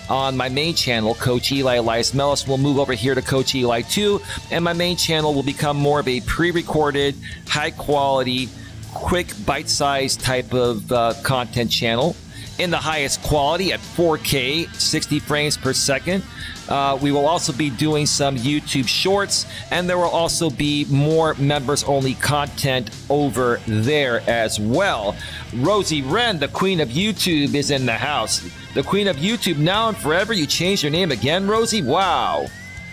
on my main channel, Coach Eli, Elias Melas, will move over here to Coach Eli 2, and my main channel will become more of a pre-recorded, high-quality, quick, bite-sized type of content channel in the highest quality at 4K, 60 frames per second. We will also be doing some YouTube shorts, and there will also be more members-only content over there as well. Rosie Wren, the queen of YouTube, is in the house. The queen of YouTube now and forever. You changed your name again, Rosie? Wow.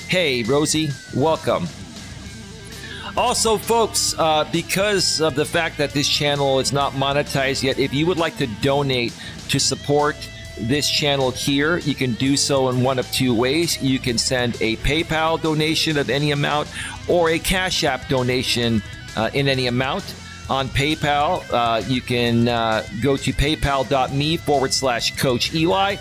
Hey, Rosie, welcome. Also, folks, because of the fact that this channel is not monetized yet, if you would like to donate to support this channel here, you can do so in one of two ways. You can send a PayPal donation of any amount or a Cash App donation in any amount. On PayPal, you can go to paypal.me/Coach Eli.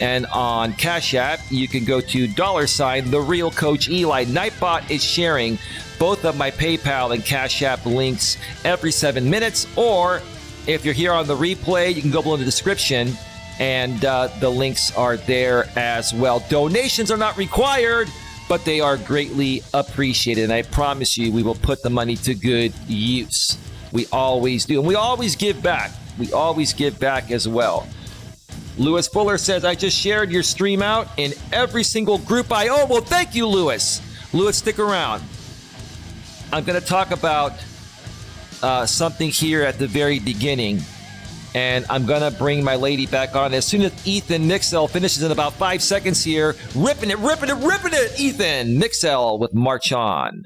And on Cash App, you can go to $The Real Coach Eli. Nightbot is sharing both of my PayPal and Cash App links every 7 minutes. Or if you're here on the replay, you can go below in the description, and the links are there as well. Donations are not required, but they are greatly appreciated. And I promise you, we will put the money to good use. We always do. And we always give back. We always give back as well. Lewis Fuller says, I just shared your stream out in every single group I own. Well, thank you, Lewis. Lewis, stick around. I'm going to talk about something here at the very beginning. And I'm going to bring my lady back on as soon as Ethan Mixel finishes in about 5 seconds here. Ripping it, Ethan Mixel with March On.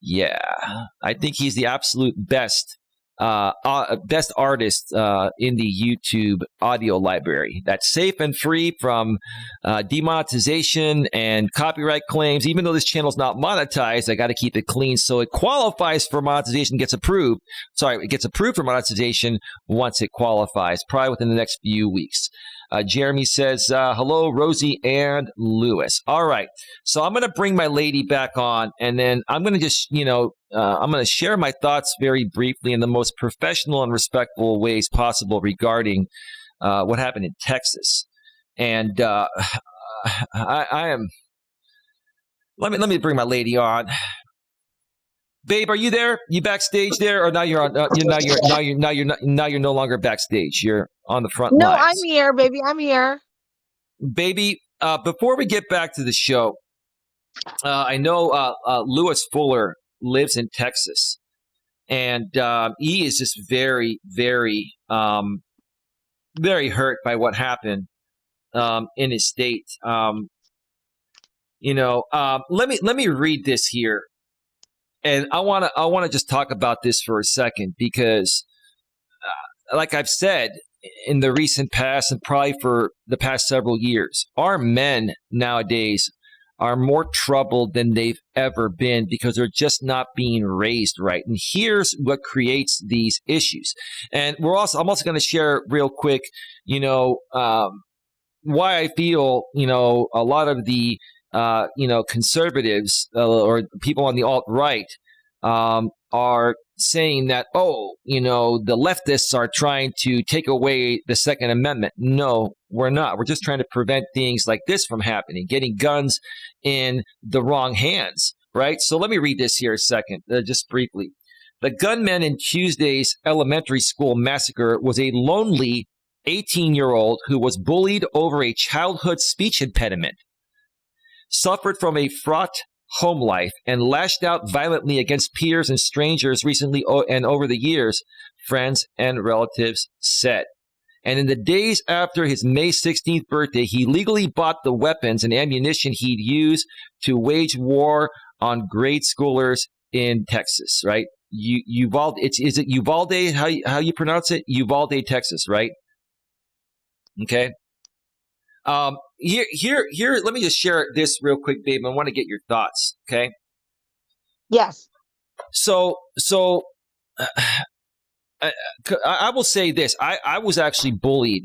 Yeah, I think he's the absolute best artist in the YouTube audio library. That's safe and free from demonetization and copyright claims. Even though this channel is not monetized, I got to keep it clean so it qualifies for monetization. It gets approved for monetization once it qualifies, probably within the next few weeks. Jeremy says, hello, Rosie and Lewis. All right. So I'm going to bring my lady back on, and then I'm going to just, I'm going to share my thoughts very briefly in the most professional and respectful ways possible regarding what happened in Texas. And I am. Let me bring my lady on. Babe, are you there? You backstage there, or now you're on? Now you're no longer backstage. You're on the front lines. No, I'm here, baby. I'm here, baby. Before we get back to the show, I know Lewis Fuller lives in Texas, and he is just very, very, very hurt by what happened in his state. Let me read this here. And I want to just talk about this for a second because, like I've said, in the recent past and probably for the past several years. Our men nowadays are more troubled than they've ever been because they're just not being raised right. And here's what creates these issues. And I'm also going to share real quick, why I feel, a lot of the, conservatives or people on the alt-right are saying that, the leftists are trying to take away the Second Amendment. No, we're not. We're just trying to prevent things like this from happening, getting guns in the wrong hands, right? So let me read this here a second, just briefly. The gunman in Tuesday's elementary school massacre was a lonely 18-year-old who was bullied over a childhood speech impediment, suffered from a fraught home life, and lashed out violently against peers and strangers recently and over the years, friends and relatives said. And in the days after his May 16th birthday, he legally bought the weapons and ammunition he'd use to wage war on grade schoolers in Texas, right? Uvalde, is it Uvalde? How you pronounce it? Uvalde, Texas, right? Okay. Here. Let me just share this real quick, babe. I want to get your thoughts. Okay. Yes. So I will say this. I was actually bullied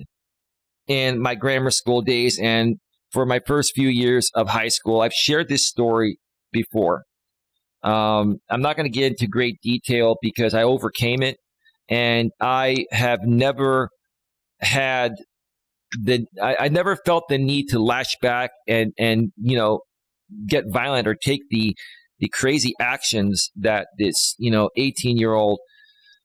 in my grammar school days and for my first few years of high school. I've shared this story before. I'm not going to get into great detail because I overcame it, and I have never had I never felt the need to lash back and get violent or take the crazy actions that this 18-year-old.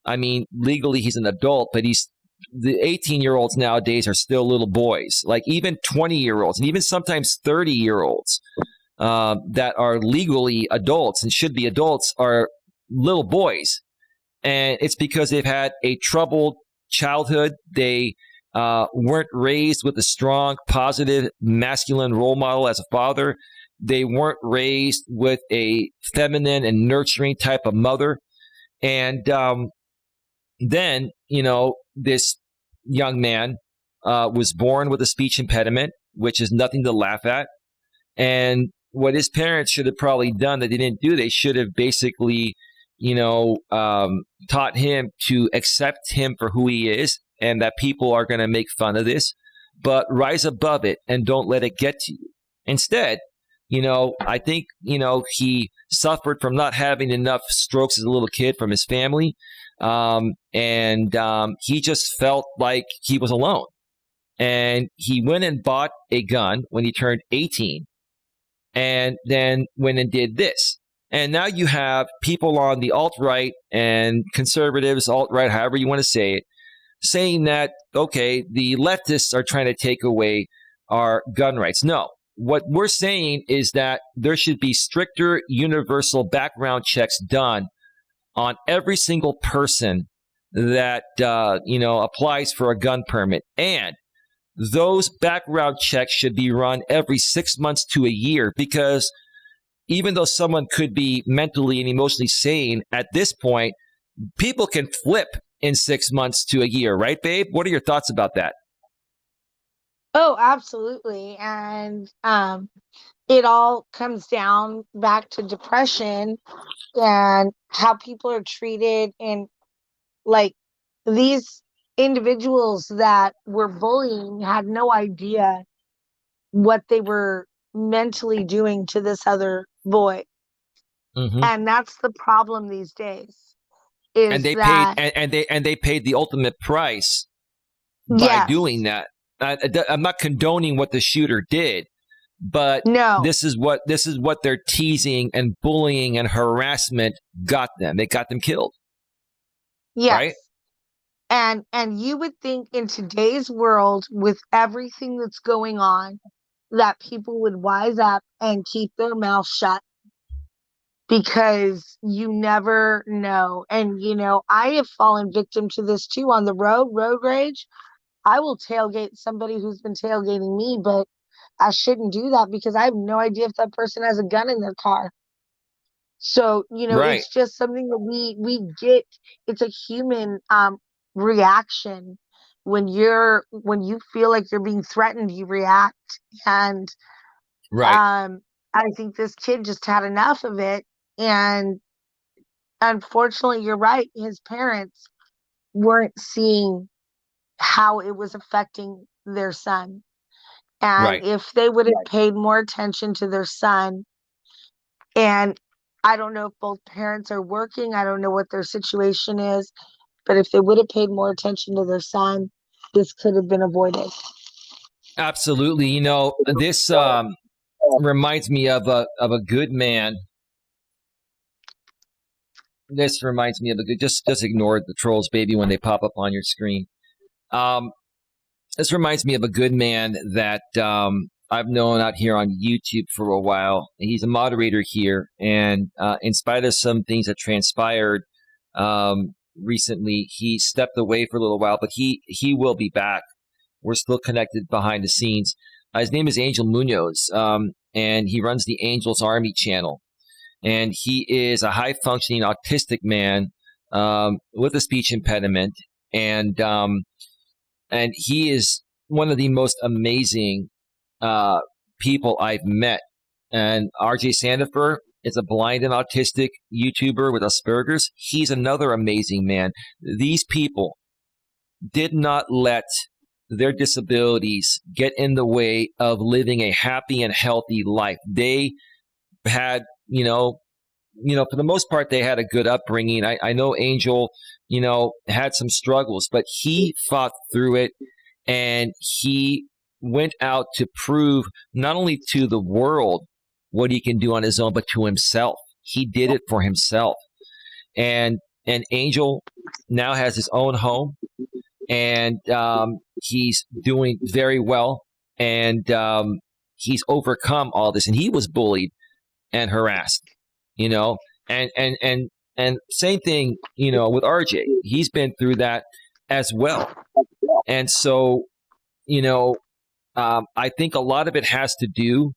I mean, legally he's an adult, but the 18-year-olds nowadays are still little boys. Like even 20-year-olds and even sometimes 30-year-olds that are legally adults and should be adults are little boys, and it's because they've had a troubled childhood. They weren't raised with a strong, positive, masculine role model as a father. They weren't raised with a feminine and nurturing type of mother. And then, this young man was born with a speech impediment, which is nothing to laugh at. And what his parents should have probably done that they didn't do, they should have basically, taught him to accept him for who he is, and that people are going to make fun of this, but rise above it and don't let it get to you. Instead, I think, he suffered from not having enough strokes as a little kid from his family. And he just felt like he was alone. And he went and bought a gun when he turned 18 and then went and did this. And now you have people on the alt-right and conservatives, alt-right, however you want to say it, saying that, okay, the leftists are trying to take away our gun rights. No, what we're saying is that there should be stricter universal background checks done on every single person that, applies for a gun permit. And those background checks should be run every 6 months to a year, because even though someone could be mentally and emotionally sane at this point, people can flip in 6 months to a year, right, babe? What are your thoughts about that? Oh, absolutely. And it all comes down back to depression and how people are treated. And like these individuals that were bullying had no idea what they were mentally doing to this other boy. Mm-hmm. And that's the problem these days And is they paid, that, and they paid the ultimate price by doing yes, that. I'm not condoning what the shooter did, but no, this is what their teasing and bullying and harassment got them. It got them killed, right? yes. And you would think in today's world with everything that's going on that people would wise up and keep their mouth shut, because you never know. And I have fallen victim to this too on the road rage. I will tailgate somebody who's been tailgating me, but I shouldn't do that because I have no idea if that person has a gun in their car. So, Right. it's just something that we get. It's a human reaction when you feel like you're being threatened, you react. And Right. I think this kid just had enough of it. And unfortunately, you're right. His parents weren't seeing how it was affecting their son. And Right. if they would have paid more attention to their son, and I don't know if both parents are working, I don't know what their situation is, but if they would have paid more attention to their son, this could have been avoided. Absolutely. This reminds me of a good man. This reminds me of a good. Just ignore the trolls, baby, when they pop up on your screen. Um, this reminds me of a good man that I've known out here on YouTube for a while. He's a moderator here, and in spite of some things that transpired recently, he stepped away for a little while, but he will be back. We're still connected behind the scenes. His name is Angel Munoz, and he runs the Angels Army channel. And he is a high-functioning autistic man with a speech impediment, and he is one of the most amazing people I've met. And RJ Sandifer is a blind and autistic YouTuber with Asperger's. He's another amazing man. These people did not let their disabilities get in the way of living a happy and healthy life. They had, for the most part, they had a good upbringing. I know Angel, had some struggles, but he fought through it, and he went out to prove not only to the world what he can do on his own, but to himself. He did it for himself. And Angel now has his own home, and he's doing very well, and he's overcome all this. And he was bullied and harassed, and same thing, with RJ. He's been through that as well. And so, I think a lot of it has to do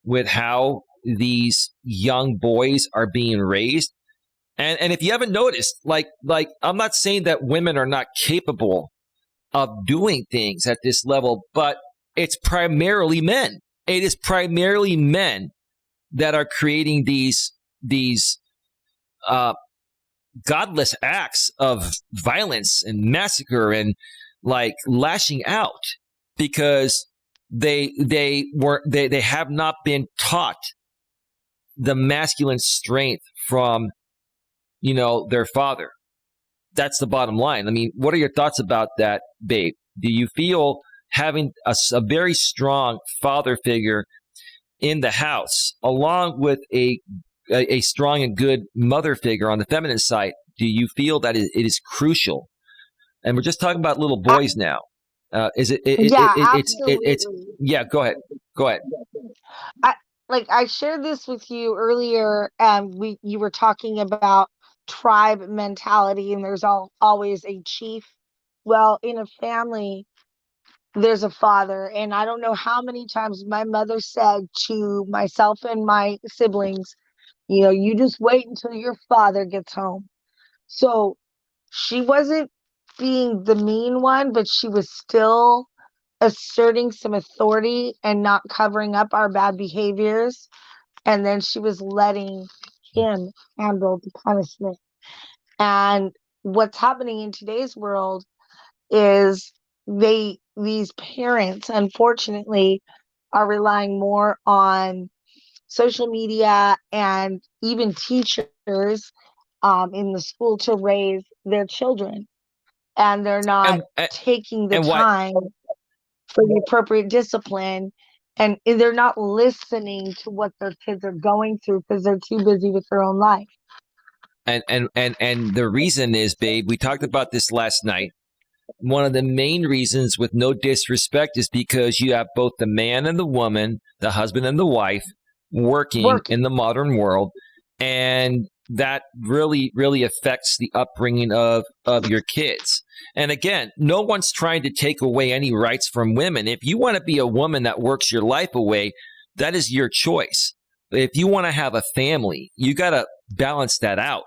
with how these young boys are being raised. And if you haven't noticed, like I'm not saying that women are not capable of doing things at this level, but it's primarily men. It is primarily men that are creating these godless acts of violence and massacre and like lashing out, because they have not been taught the masculine strength from their father. That's the bottom line. I mean, what are your thoughts about that, babe? Do you feel having a very strong father figure in the house, along with a strong and good mother figure on the feminine side, do you feel that it is crucial? And we're just talking about little boys now. Is it? Yeah, It's absolutely. yeah. Go ahead. I shared this with you earlier. You were talking about tribe mentality, and there's always a chief. Well, in a family, there's a father, and I don't know how many times my mother said to myself and my siblings, you just wait until your father gets home. So she wasn't being the mean one, but she was still asserting some authority and not covering up our bad behaviors. And then she was letting him handle the punishment. And what's happening in today's world is these parents, unfortunately, are relying more on social media and even teachers in the school to raise their children. And they're not taking the And why? time for the appropriate discipline, and they're not listening to what their kids are going through because they're too busy with their own life. And the reason is, babe, we talked about this last night. One of the main reasons, with no disrespect, is because you have both the man and the woman, the husband and the wife, working in the modern world, and that really, really affects the upbringing of your kids. And again, no one's trying to take away any rights from women. If you want to be a woman that works your life away, that is your choice. But if you want to have a family, you got to balance that out.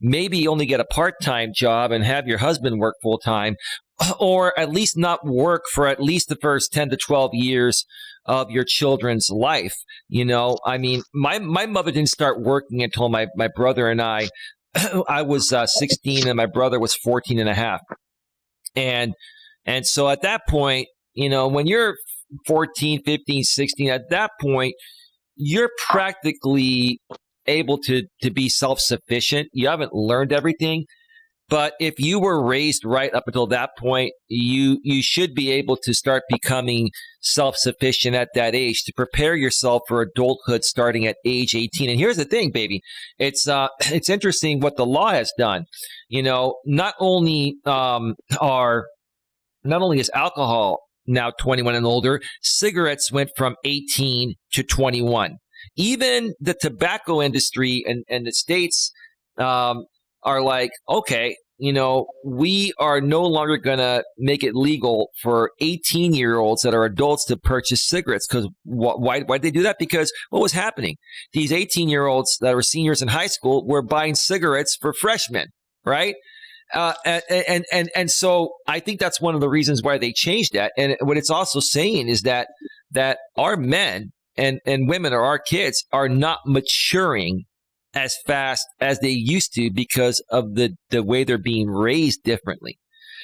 maybe only get a part-time job and have your husband work full-time, or at least not work for at least the first 10 to 12 years of your children's life. I mean, my mother didn't start working until my brother and I was 16 and my brother was 14 and a half. And so at that point, when you're 14, 15, 16, at that point, you're practically able to be self-sufficient. You haven't learned everything. But if you were raised right up until that point, you should be able to start becoming self-sufficient at that age to prepare yourself for adulthood starting at age 18. And here's the thing, baby. It's interesting what the law has done. Not only is alcohol now 21 and older, cigarettes went from 18 to 21. Even the tobacco industry and the states are like, okay, we are no longer going to make it legal for 18-year-olds that are adults to purchase cigarettes. Because why'd they do that? Because what was happening? These 18-year-olds that were seniors in high school were buying cigarettes for freshmen, right? And so I think that's one of the reasons why they changed that. And what it's also saying is that our men and women, or our kids, are not maturing as fast as they used to because of the way they're being raised differently.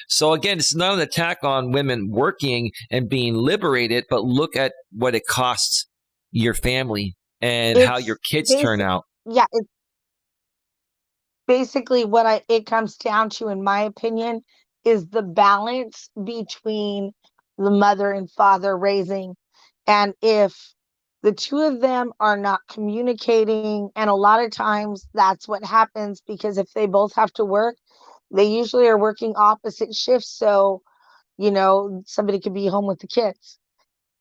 So again, it's not an attack on women working and being liberated, but look at what it costs your family and how your kids turn out. Yeah, it's basically what it comes down to, in my opinion, is the balance between the mother and father raising. And if the two of them are not communicating, and a lot of times that's what happens, because if they both have to work, they usually are working opposite shifts. So, somebody could be home with the kids.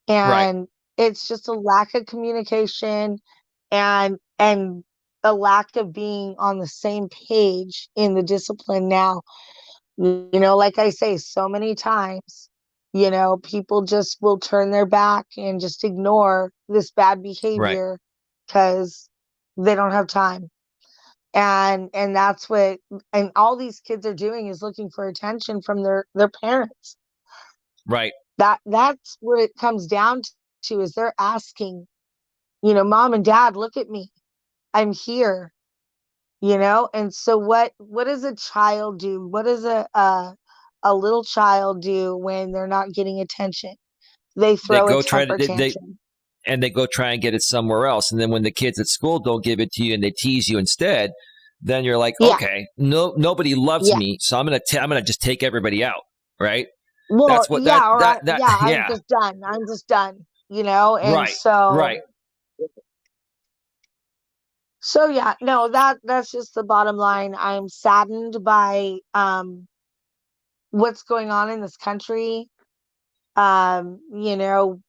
Right. And it's just a lack of communication and a lack of being on the same page in the discipline. Now, like I say so many times, people just will turn their back and just ignore this bad Right. behavior because they don't have time. And that's what, and all these kids are doing is looking for attention from their parents. Right. That's what it comes down to, is they're asking, mom and dad, look at me, I'm here. And so what does a child do? What does a little child do when they're not getting attention? They They throw a go try temper to tantrum. they go try and get it somewhere else. And then when the kids at school don't give it to you and they tease you instead, then you're like, Yeah, okay, nobody loves yeah. me, so I'm gonna just take everybody out, right? Well, That's what yeah, or yeah, I'm yeah, just done. I'm just done, and right, so right, yeah, no, that's just the bottom line. I'm saddened by what's going on in this country.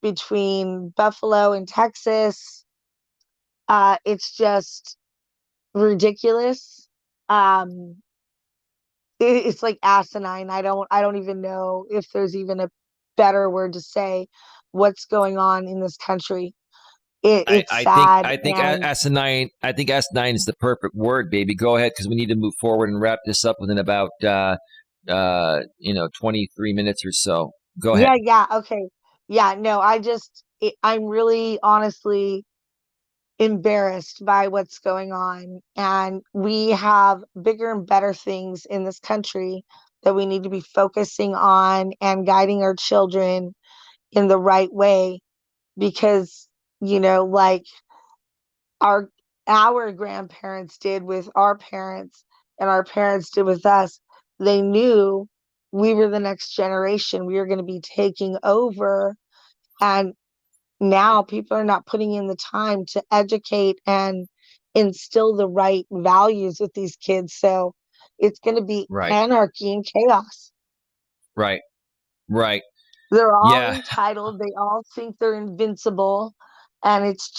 Between Buffalo and Texas, it's just ridiculous. Um, it's like asinine. I don't even know if there's even a better word to say what's going on in this country. It's I think sad. And asinine is the perfect word, baby. Go ahead, because we need to move forward and wrap this up within about 23 minutes or so. Go ahead. yeah, yeah, okay. Yeah, no, I'm really honestly embarrassed by what's going on. And we have bigger and better things in this country that we need to be focusing on and guiding our children in the right way. Because, like our our grandparents did with our parents, and our parents did with us, they knew we were the next generation. We were going to be taking over. And now people are not putting in the time to educate and instill the right values with these kids. So it's going to be Right, anarchy and chaos. right, right. They're all Yeah, entitled. They all think they're invincible. And it's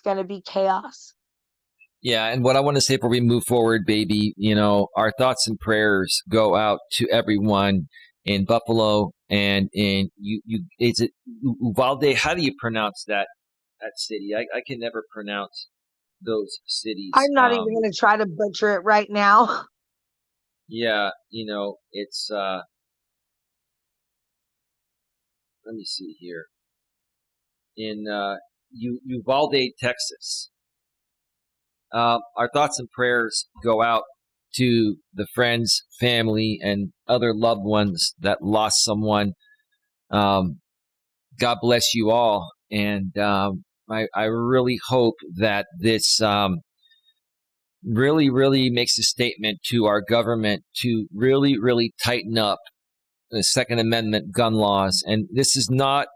going to be chaos. yeah. And what I want to say before we move forward, baby, our thoughts and prayers go out to everyone in Buffalo and in is it Uvalde? How do you pronounce that city? I can never pronounce. those cities. I'm not even going to try to butcher it right now. Yeah, it's let me see here. In Uvalde, Texas. Our thoughts and prayers go out to the friends, family, and other loved ones that lost someone. God bless you all. And I really hope that this really, really makes a statement to our government to really, really tighten up the Second Amendment gun laws. And this is not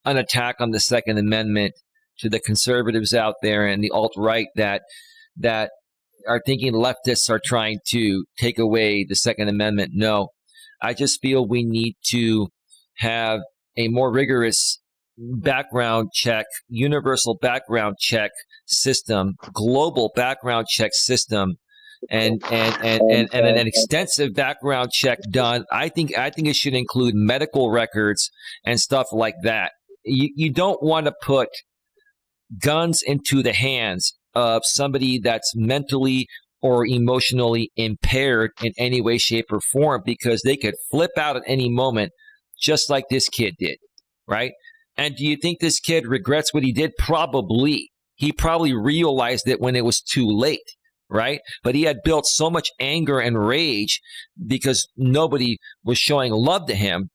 an attack on the Second Amendment to the conservatives out there and the alt-right that are thinking leftists are trying to take away the Second Amendment. No, I just feel we need to have a more rigorous background check, universal background check system, global background check system, and an extensive background check done. I think it should include medical records and stuff like that. You don't want to put guns into the hands of somebody that's mentally or emotionally impaired in any way, shape, or form, because they could flip out at any moment, just like this kid did, right? And do you think this kid regrets what he did? Probably. He probably realized it when it was too late, right? But he had built so much anger and rage because nobody was showing love to him,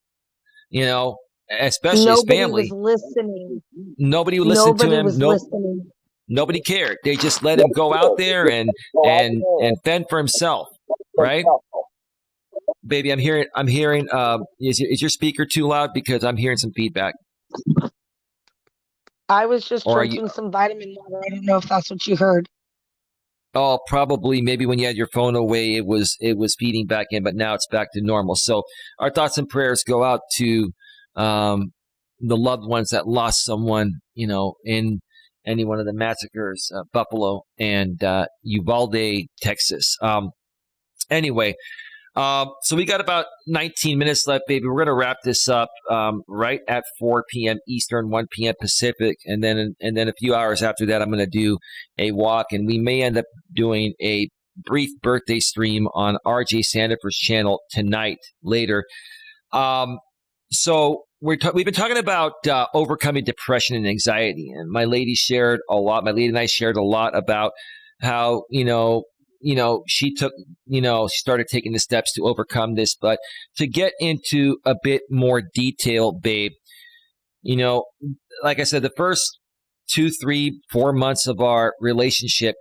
especially his family. Nobody was listening. Nobody listened to him. Was listening. Nobody cared. They just let him go out there and fend for himself, right? Baby, I'm hearing. Is your speaker too loud? Because I'm hearing some feedback. I was just drinking some vitamin water. I don't know if that's what you heard. Oh, probably. Maybe when you had your phone away, it was feeding back in, but now it's back to normal. So our thoughts and prayers go out to the loved ones that lost someone, in any one of the massacres, Buffalo and Uvalde, Texas. Anyway, so we got about 19 minutes left, baby. We're going to wrap this up right at 4 p.m. Eastern, 1 p.m. Pacific, and then a few hours after that, I'm going to do a walk, and we may end up doing a brief birthday stream on RJ Sandiford's channel tonight later. So we've been talking about overcoming depression and anxiety, and my lady and I shared a lot about how she started taking the steps to overcome this. But to get into a bit more detail, babe, like I said, the first 2, 3, 4 months of our relationship,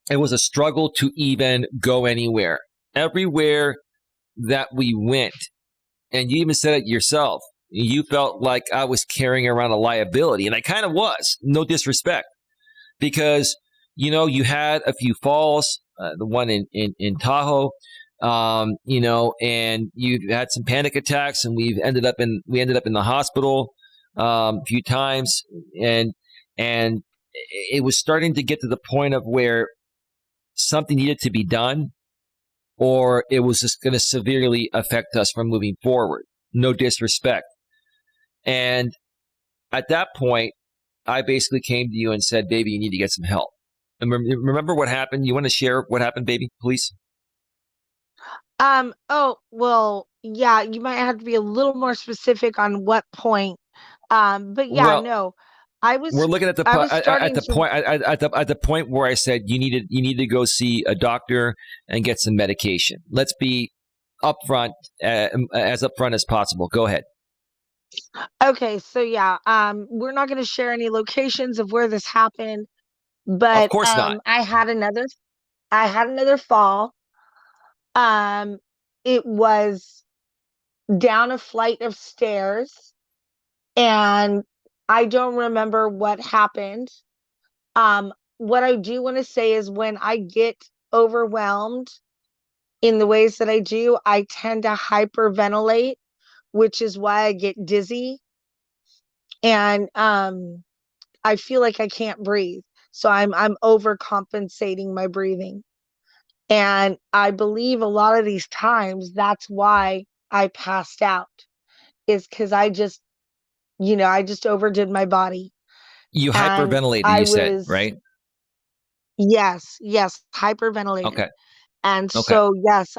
it was a struggle to even go anywhere. Everywhere that we went, and you even said it yourself, you felt like I was carrying around a liability. And I kind of was, no disrespect, because you had a few falls, the one in Tahoe, and you had some panic attacks, and we ended up in the hospital a few times, and it was starting to get to the point of where something needed to be done, or it was just going to severely affect us from moving forward. No disrespect. And at that point, I basically came to you and said, baby, you need to get some help. And remember what happened? You want to share what happened, baby, please? Oh, well, yeah, you might have to be a little more specific on what point. But yeah, well, no, we're looking at the point where I said you need to go see a doctor and get some medication. Let's be upfront, as upfront as possible. Go ahead. Okay, so yeah, we're not going to share any locations of where this happened, but of course not. I had another fall. It was down a flight of stairs, and I don't remember what happened. What I do want to say is when I get overwhelmed in the ways that I do, I tend to hyperventilate, which is why I get dizzy. And I feel like I can't breathe. So I'm overcompensating my breathing. And I believe a lot of these times that's why I passed out, is because I just overdid my body. You hyperventilated, you said, right? Yes, hyperventilated. Okay. And Okay. so, yes,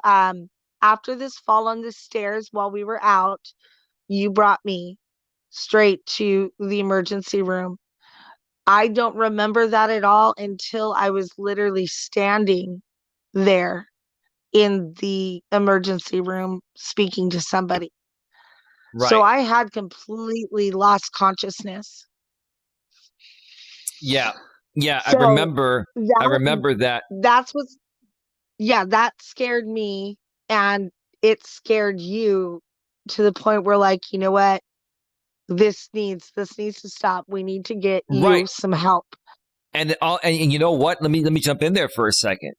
after this fall on the stairs while we were out, you brought me straight to the emergency room. I don't remember that at all until I was literally standing there in the emergency room speaking to somebody. So Right. I had completely lost consciousness. Yeah. Yeah. I So remember. I that remember that. that's what's yeah, that scared me, and it scared you to the point where, like, you know what? This needs to stop. We need to get you Right. some help. And you know what? Let me jump in there for a second.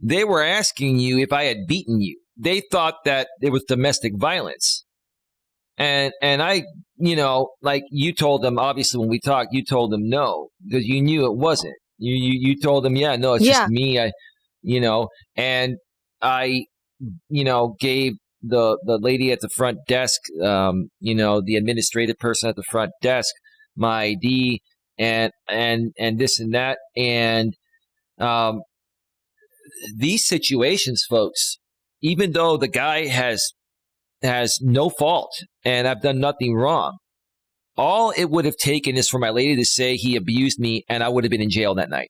They were asking you if I had beaten you. They thought that it was domestic violence. And I, like you told them, obviously when we talked, you told them no, because you knew it wasn't. You told them, yeah, no, it's just Yeah. me. And I, gave the lady at the front desk, the administrative person at the front desk, my ID and this and that. And um, these situations, folks, even though the guy has no fault and I've done nothing wrong, all it would have taken is for my lady to say he abused me, and I would have been in jail that night.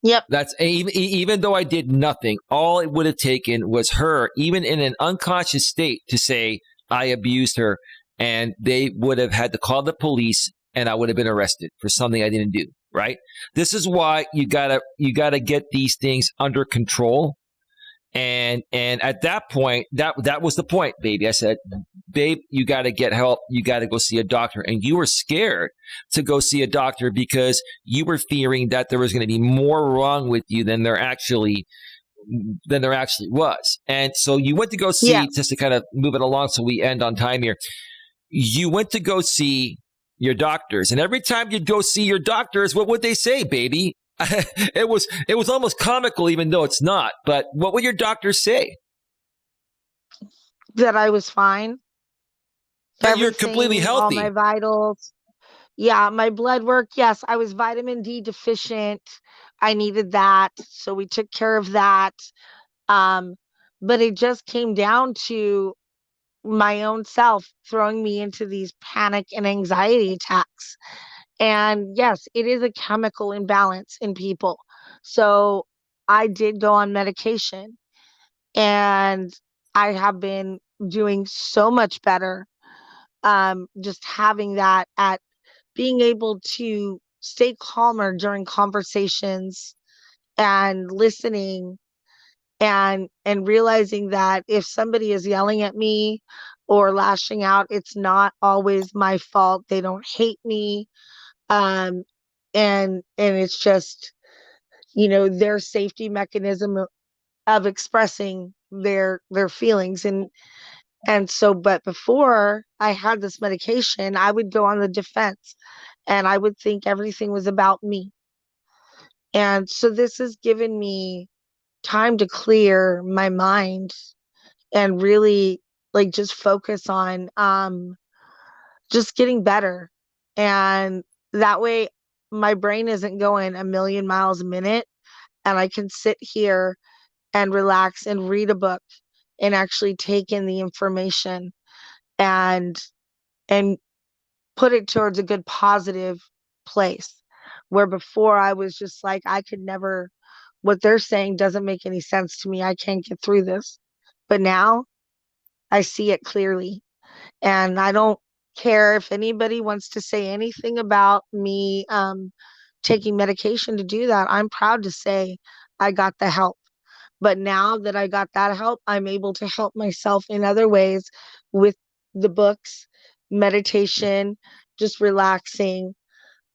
Yep. That's even though I did nothing, all it would have taken was her, even in an unconscious state, to say I abused her, and they would have had to call the police, and I would have been arrested for something I didn't do. Right? This is why you gotta get these things under control. And at that point, that was the point, baby. I said, babe, you got to get help. You got to go see a doctor. And you were scared to go see a doctor because you were fearing that there was going to be more wrong with you than there actually was. And so you went to go see, Yes. just to kind of move it along so we end on time here. You went to go see your doctors. And every time you'd go see your doctors, what would they say, baby? It was almost comical, even though it's not. But what would your doctors say? That I was fine. That you're completely Everything, all my healthy. vitals. Yeah, my blood work. Yes, I was vitamin D deficient. I needed that. So we took care of that. Um, but it just came down to my own self throwing me into these panic and anxiety attacks. And yes, it is a chemical imbalance in people. So I did go on medication, and I have been doing so much better. Just having that at being able to stay calmer during conversations and listening, and realizing that if somebody is yelling at me or lashing out, it's not always my fault. They don't hate me. Um, and it's just, their safety mechanism of expressing their feelings. And so, but before I had this medication, I would go on the defense, and I would think everything was about me. And so this has given me time to clear my mind and really, like, just focus on just getting better. And that way my brain isn't going a million miles a minute, and I can sit here and relax and read a book and actually take in the information, and and put it towards a good positive place, where before I was just like, I could never, what they're saying doesn't make any sense to me. I can't get through this. But now I see it clearly. And I don't care if anybody wants to say anything about me taking medication to do that. I'm proud to say I got the help. But now that I got that help, I'm able to help myself in other ways with the books, meditation, just relaxing,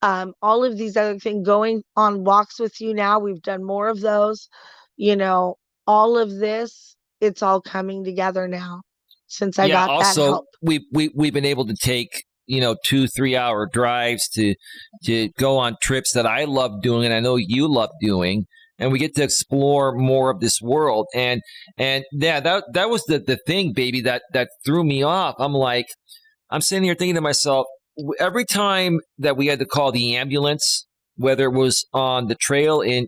all of these other things, going on walks with you now. We've done more of those, you know, all of this, it's all coming together now since I Yeah. got that Also, help. we've been able to take 2-3 hour drives to go on trips that I love doing, and I know you love doing, and we get to explore more of this world. And yeah, that was the thing, baby, that threw me off. I'm sitting here thinking to myself, every time that we had to call the ambulance, whether it was on the trail in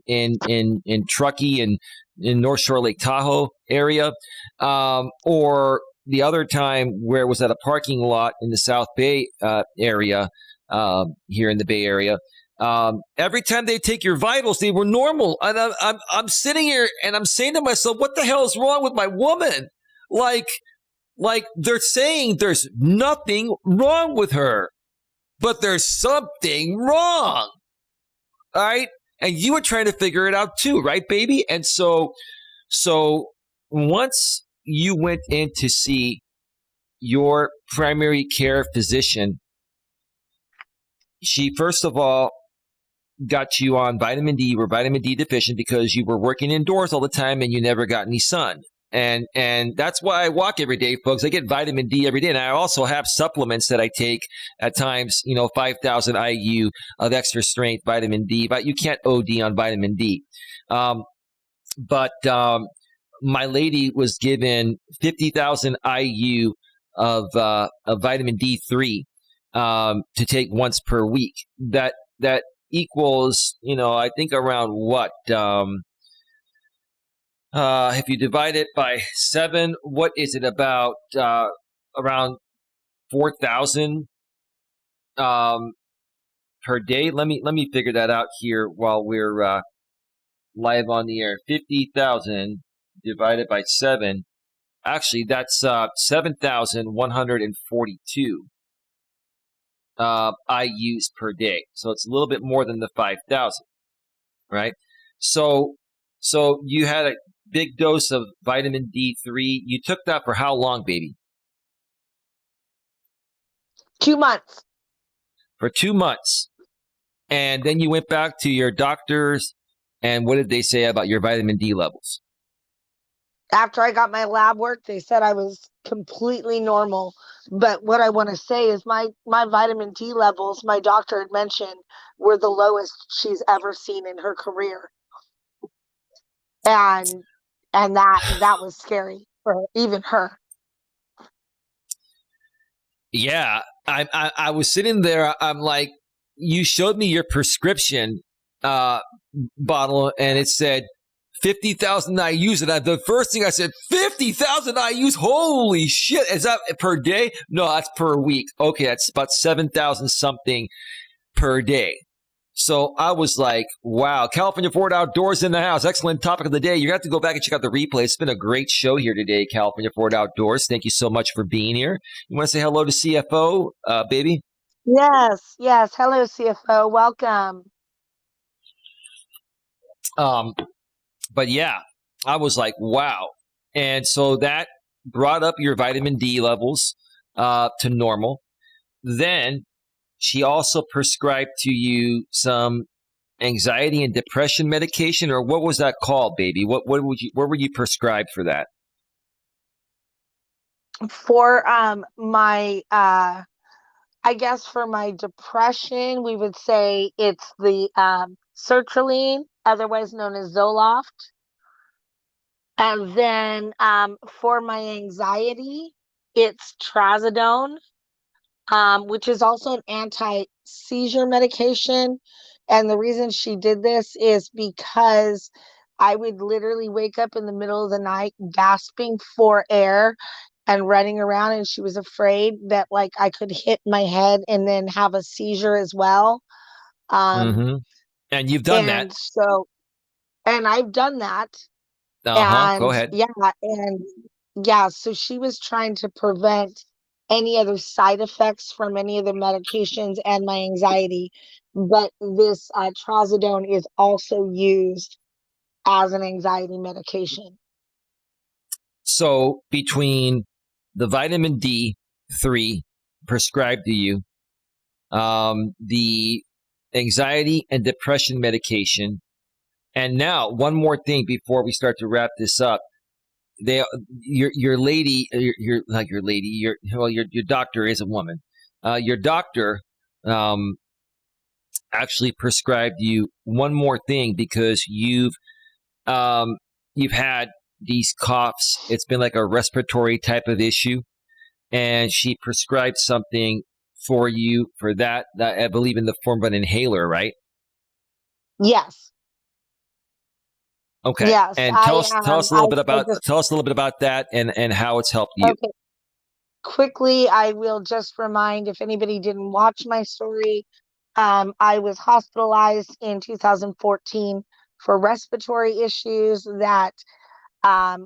Truckee and in North Shore Lake Tahoe area, or the other time where it was at a parking lot in the South Bay area, here in the Bay Area. Every time they take your vitals, they were normal. And I'm sitting here and I'm saying to myself, what the hell is wrong with my woman? Like they're saying there's nothing wrong with her, but there's something wrong. All right. And you were trying to figure it out too, right, baby? And so once you went in to see your primary care physician, she first of all got you on vitamin D. You were vitamin D deficient because you were working indoors all the time and you never got any sun. And that's why I walk every day, folks. I get vitamin D every day. And I also have supplements that I take at times, 5,000 IU of extra strength vitamin D, but you can't OD on vitamin D. But my lady was given 50,000 IU of vitamin D3 to take once per week. That equals, I think around what? If you divide it by 7, what is it about? Around 4,000 per day. Let me figure that out here while we're live on the air. 50,000 divided by 7. Actually, that's 7,142 IUs per day. So it's a little bit more than the 5,000, right? So you had a big dose of vitamin D3. You took that for how long, baby? 2 months. For 2 months. And then you went back to your doctors, and what did they say about your vitamin D levels? After I got my lab work, they said I was completely normal. But what I want to say is my vitamin D levels, my doctor had mentioned, were the lowest she's ever seen in her career. And that was scary for even her. Yeah, I was sitting there. I'm like, you showed me your prescription bottle, and it said 50,000 IUs. And the first thing I said, 50,000 IUs? Holy shit. Is that per day? No, that's per week. Okay, that's about 7,000 something per day. So I was like, wow, California Forward Outdoors in the house. Excellent topic of the day. You're going to have to go back and check out the replay. It's been a great show here today, California Forward Outdoors. Thank you so much for being here. You want to say hello to CFO, baby? Yes. Hello, CFO. Welcome. But yeah, I was like, wow. And so that brought up your vitamin D levels to normal. Then she also prescribed to you some anxiety and depression medication, or what was that called, baby? What were you prescribed for that? For my I guess for my depression, we would say it's the sertraline, otherwise known as Zoloft. And then for my anxiety, it's trazodone, which is also an anti-seizure medication. And the reason she did this is because I would literally wake up in the middle of the night gasping for air and running around, and she was afraid that like I could hit my head and then have a seizure as well. Mm-hmm. And you've done that. And I've done that. Go ahead. So she was trying to prevent any other side effects from any of the medications and my anxiety. But this trazodone is also used as an anxiety medication. So between the vitamin D3 prescribed to you, the anxiety and depression medication, and now one more thing before we start to wrap this up. Your doctor is a woman. Your doctor actually prescribed you one more thing because you've had these coughs. It's been like a respiratory type of issue, and she prescribed something for you for that I believe in the form of an inhaler, right? Yes. Okay. Yes. And I just, tell us a little bit about that and how it's helped you. okay. Quickly, I will just remind if anybody didn't watch my story, I was hospitalized in 2014 for respiratory issues that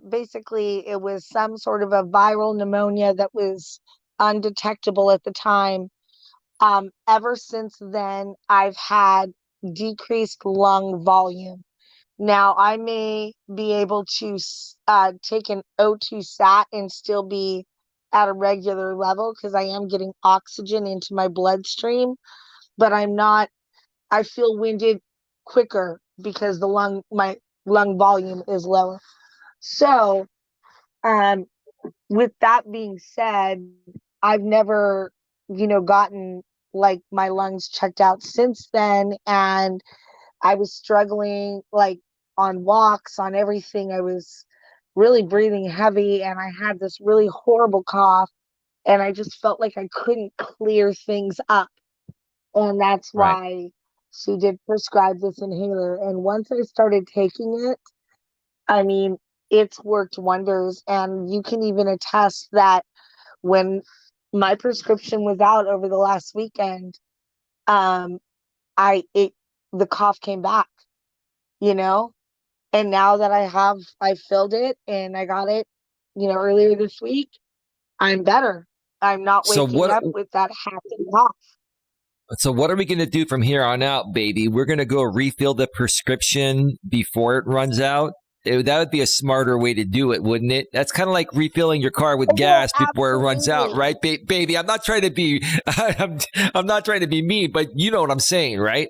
basically it was some sort of a viral pneumonia that was undetectable at the time. Ever since then, I've had decreased lung volume. Now, I may be able to take an O2 sat and still be at a regular level because I am getting oxygen into my bloodstream, but I'm not, I feel winded quicker because my lung volume is lower. So, um, with that being said, I've never, gotten like my lungs checked out since then. And I was struggling like on walks, on everything. I was really breathing heavy and I had this really horrible cough and I just felt like I couldn't clear things up. And that's Right. why she did prescribe this inhaler. And once I started taking it, I mean, it's worked wonders. And you can even attest that when my prescription was out over the last weekend, um, the cough came back, you know? And now that I filled it and I got it, earlier this week, I'm better. I'm not So waking what up with that hacking cough. so what are we going to do from here on out, baby? We're going to go refill the prescription before it runs out. That would be a smarter way to do it, wouldn't it? That's kind of like refilling your car with Oh, gas before it runs out, absolutely. right, baby? I'm not trying to be, I'm not trying to be mean, but you know what I'm saying, right?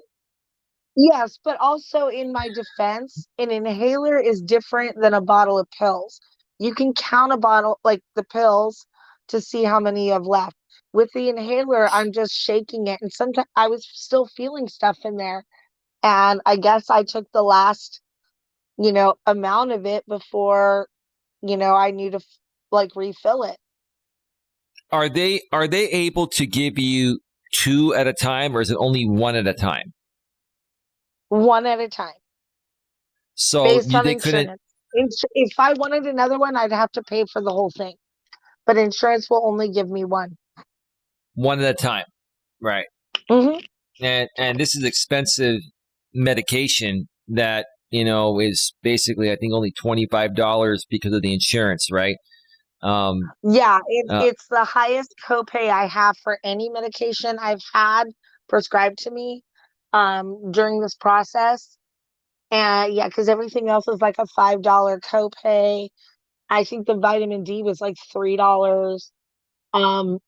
Yes, but also in my defense, an inhaler is different than a bottle of pills. You can count a bottle, like the pills, to see how many you have left. With the inhaler, I'm just shaking it. And sometimes I was still feeling stuff in there. And I guess I took the last, amount of it before, I need to like refill it Are they able to give you two at a time, or is it only one at a time? one at a time So based on they couldn't insurance. If I wanted another one, I'd have to pay for the whole thing. But insurance will only give me one. one at a time, right? Hmm. And this is expensive medication that is basically I think only $25 because of the insurance, right? Um, Yeah, uh, it's the highest copay I have for any medication I've had prescribed to me during this process. And yeah, because everything else is like a $5 copay. I think the vitamin D was like $3.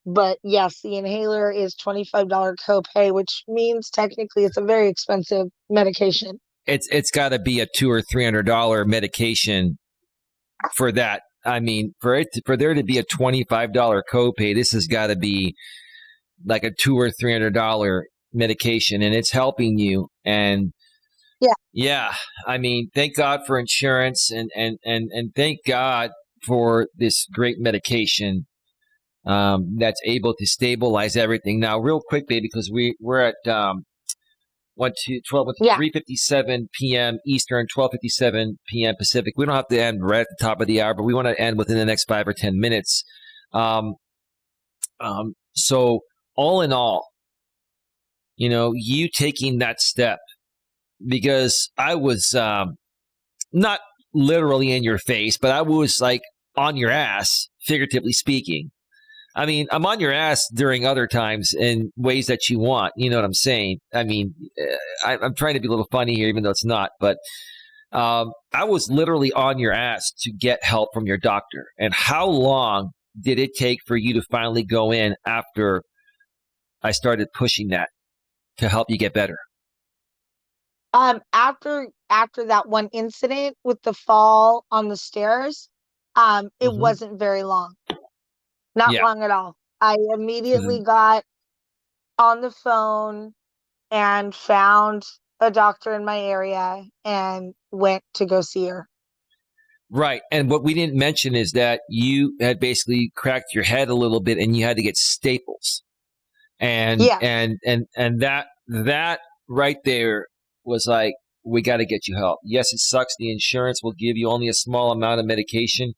But yes, the inhaler is $25 copay, which means technically it's a very expensive medication. it's got to be a $200 or $300 medication for that. I mean, for there to be a $25 copay, this has got to be like a $200 or $300 medication, and it's helping you. And Yeah. yeah, I mean, thank God for insurance, and thank God for this great medication that's able to stabilize everything. Now, real quickly, because we're at Yeah. 3:57 p.m. Eastern, 12:57 p.m. Pacific. We don't have to end right at the top of the hour, but we want to end within the next 5 or 10 minutes. Um, so all in all, you taking that step, because I was not literally in your face, but I was like on your ass, figuratively speaking. I mean, I'm on your ass during other times in ways that you want. You know what I'm saying? I mean, I'm trying to be a little funny here, even though it's not. But I was literally on your ass to get help from your doctor. And how long did it take for you to finally go in after I started pushing that to help you get better? After that one incident with the fall on the stairs, it Hmm. wasn't very long. Not Yeah. long at all. I immediately got on the phone and found a doctor in my area and went to go see her. Right. And what we didn't mention is that you had basically cracked your head a little bit and you had to get staples. And Yes. and and and that right there was like we got to get you help. Yes, it sucks. The insurance will give you only a small amount of medication.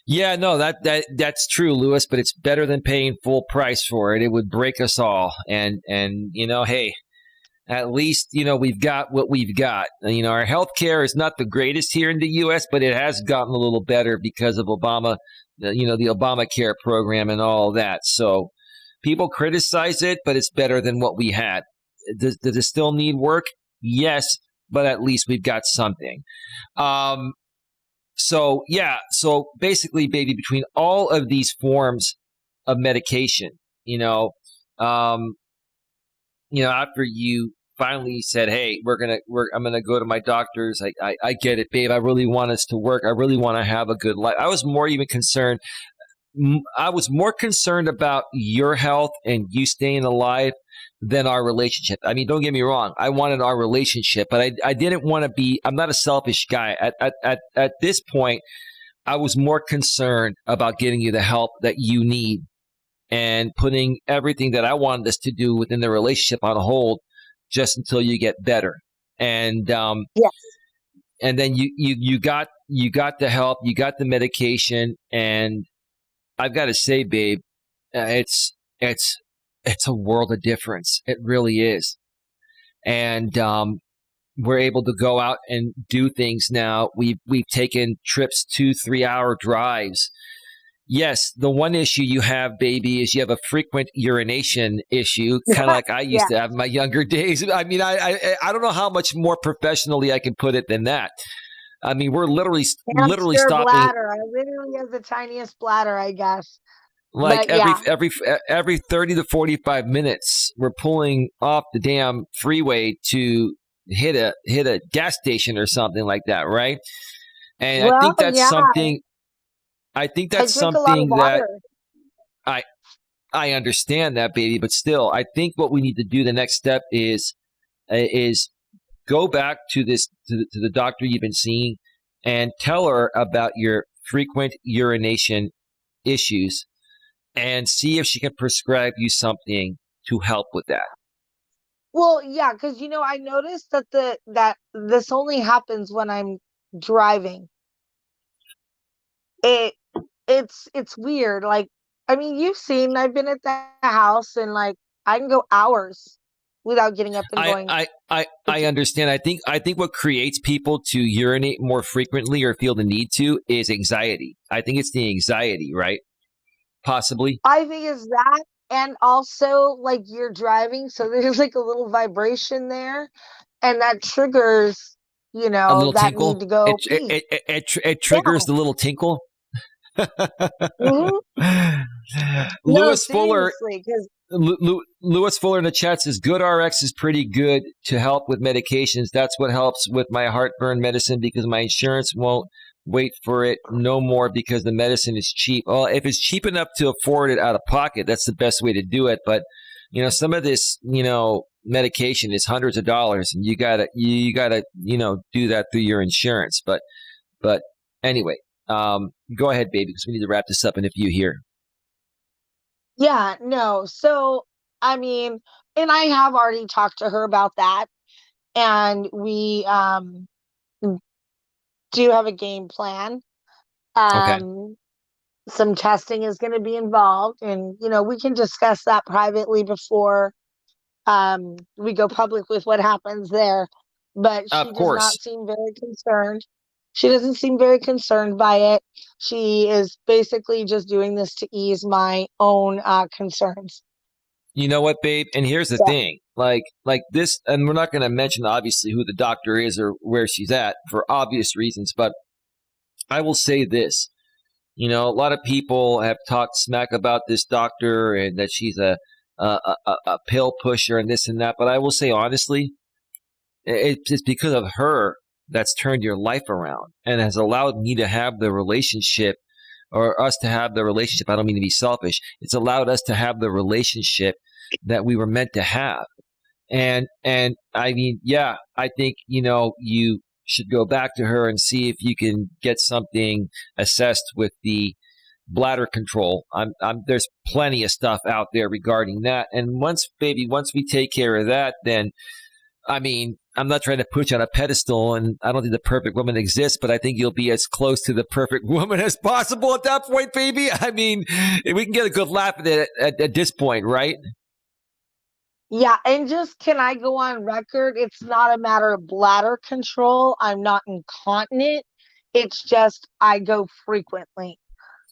Yeah, no, that's true, Lewis, but it's better than paying full price for it. It would break us all. And hey, at least, we've got what we've got. Our healthcare is not the greatest here in the US, but it has gotten a little better because of Obama, the Obamacare program and all that. So people criticize it, but it's better than what we had. Does it still need work? Yes, but at least we've got something. So basically, baby, between all of these forms of medication, after you finally said, "Hey, I'm gonna go to my doctors," I get it, babe. I really want us to work. I really want to have a good life. I was more concerned about your health and you staying alive than our relationship. I mean, don't get me wrong. I wanted our relationship, but I didn't want to be. I'm not a selfish guy. At this point, I was more concerned about getting you the help that you need and putting everything that I wanted us to do within the relationship on hold just until you get better. And Yes. and then you got the help, you got the medication, and I've got to say, babe, it's a world of difference. It really is. And we're able to go out and do things now. We've taken trips, 2-3 hour drives. Yes, the one issue you have, baby, is you have a frequent urination issue, kind of like I used to have in my younger days. I mean, I don't know how much more professionally I can put it than that. I mean, we're literally stopping. Bladder. I literally have the tiniest bladder, I guess. Like But every 30 to 45 minutes, we're pulling off the damn freeway to hit a gas station or something like that, right? And I think that's something. I think that's I drink a lot of something that water. I understand that, baby, but still, I think what we need to do the next step is go back to the doctor you've been seeing and tell her about your frequent urination issues and see if she can prescribe you something to help with that. Well, yeah, because I noticed that this only happens when I'm driving. It's weird. Like, I mean, you've seen I've been at the house and like I can go hours without getting up and going. I understand. I think what creates people to urinate more frequently or feel the need to is anxiety. I think it's the anxiety, right? Possibly. I think it's that, and also like you're driving, so there's like a little vibration there, and that triggers, A little that tinkle. need to go pee. It Yeah. triggers the little tinkle. Hmm. No, Lewis Fuller. seriously, because Lewis Fuller in the chat says, GoodRx is pretty good to help with medications. That's what helps with my heartburn medicine because my insurance won't wait for it no more because the medicine is cheap. Well, if it's cheap enough to afford it out of pocket, that's the best way to do it. But, some of this, medication is hundreds of dollars and you gotta, do that through your insurance. But anyway, go ahead, baby, because we need to wrap this up in a few here. yeah, no. So, I mean, and I have already talked to her about that, and we do have a game plan. Okay. Some testing is going to be involved, and we can discuss that privately before we go public with what happens there. But Of she does not course. seem very concerned. She doesn't seem very concerned by it. She is basically just doing this to ease my own concerns. You know what, babe? And here's the So, thing. Like this, and we're not going to mention obviously who the doctor is or where she's at for obvious reasons, but I will say this. A lot of people have talked smack about this doctor and that she's a pill pusher and this and that. But I will say honestly, it's because of her that's turned your life around and has allowed me to have the relationship or us to have the relationship. I don't mean to be selfish. It's allowed us to have the relationship that we were meant to have. And I mean, yeah, I think, you should go back to her and see if you can get something assessed with the bladder control. There's plenty of stuff out there regarding that. And once we take care of that, then I mean, I'm not trying to put you on a pedestal, and I don't think the perfect woman exists, but I think you'll be as close to the perfect woman as possible at that point, baby. I mean, we can get a good laugh at it at this point, right? Yeah, and just can I go on record? It's not a matter of bladder control. I'm not incontinent. It's just I go frequently.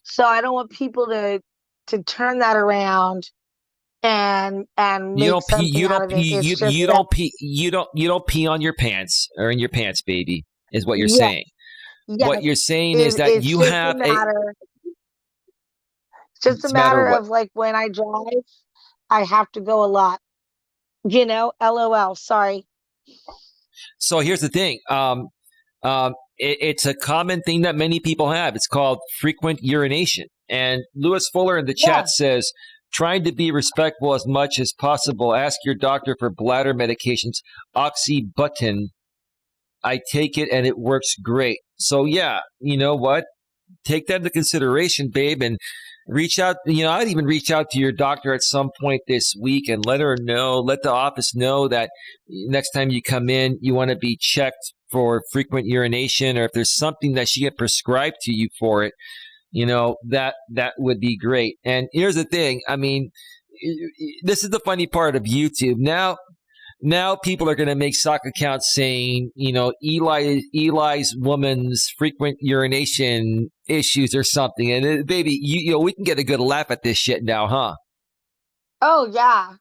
So I don't want people to turn that around and You make don't pee. something You out don't of it. pee. It's just You that, don't pee. You don't pee on your pants or in your pants, baby. Is what you're yeah, saying. yes. What you're saying is that It's you just a have a. matter. It's just a It's a matter of matter what. of like when I drive, I have to go a lot. LOL. Sorry. So here's the thing. It's a common thing that many people have. It's called frequent urination. And Lewis Fuller in the Yeah. chat says, trying to be respectful as much as possible. Ask your doctor for bladder medications. Oxybutin. I take it and it works great. So yeah, you know what? Take that into consideration, babe, and reach out. I'd even reach out to your doctor at some point this week and let the office know that next time you come in, you want to be checked for frequent urination, or if there's something that she get prescribed to you for it, that would be great. And here's the thing. I mean, this is the funny part of YouTube. Now people are going to make sock accounts saying, Eli's woman's frequent urination issues or something. And baby, we can get a good laugh at this shit now, huh? Oh yeah.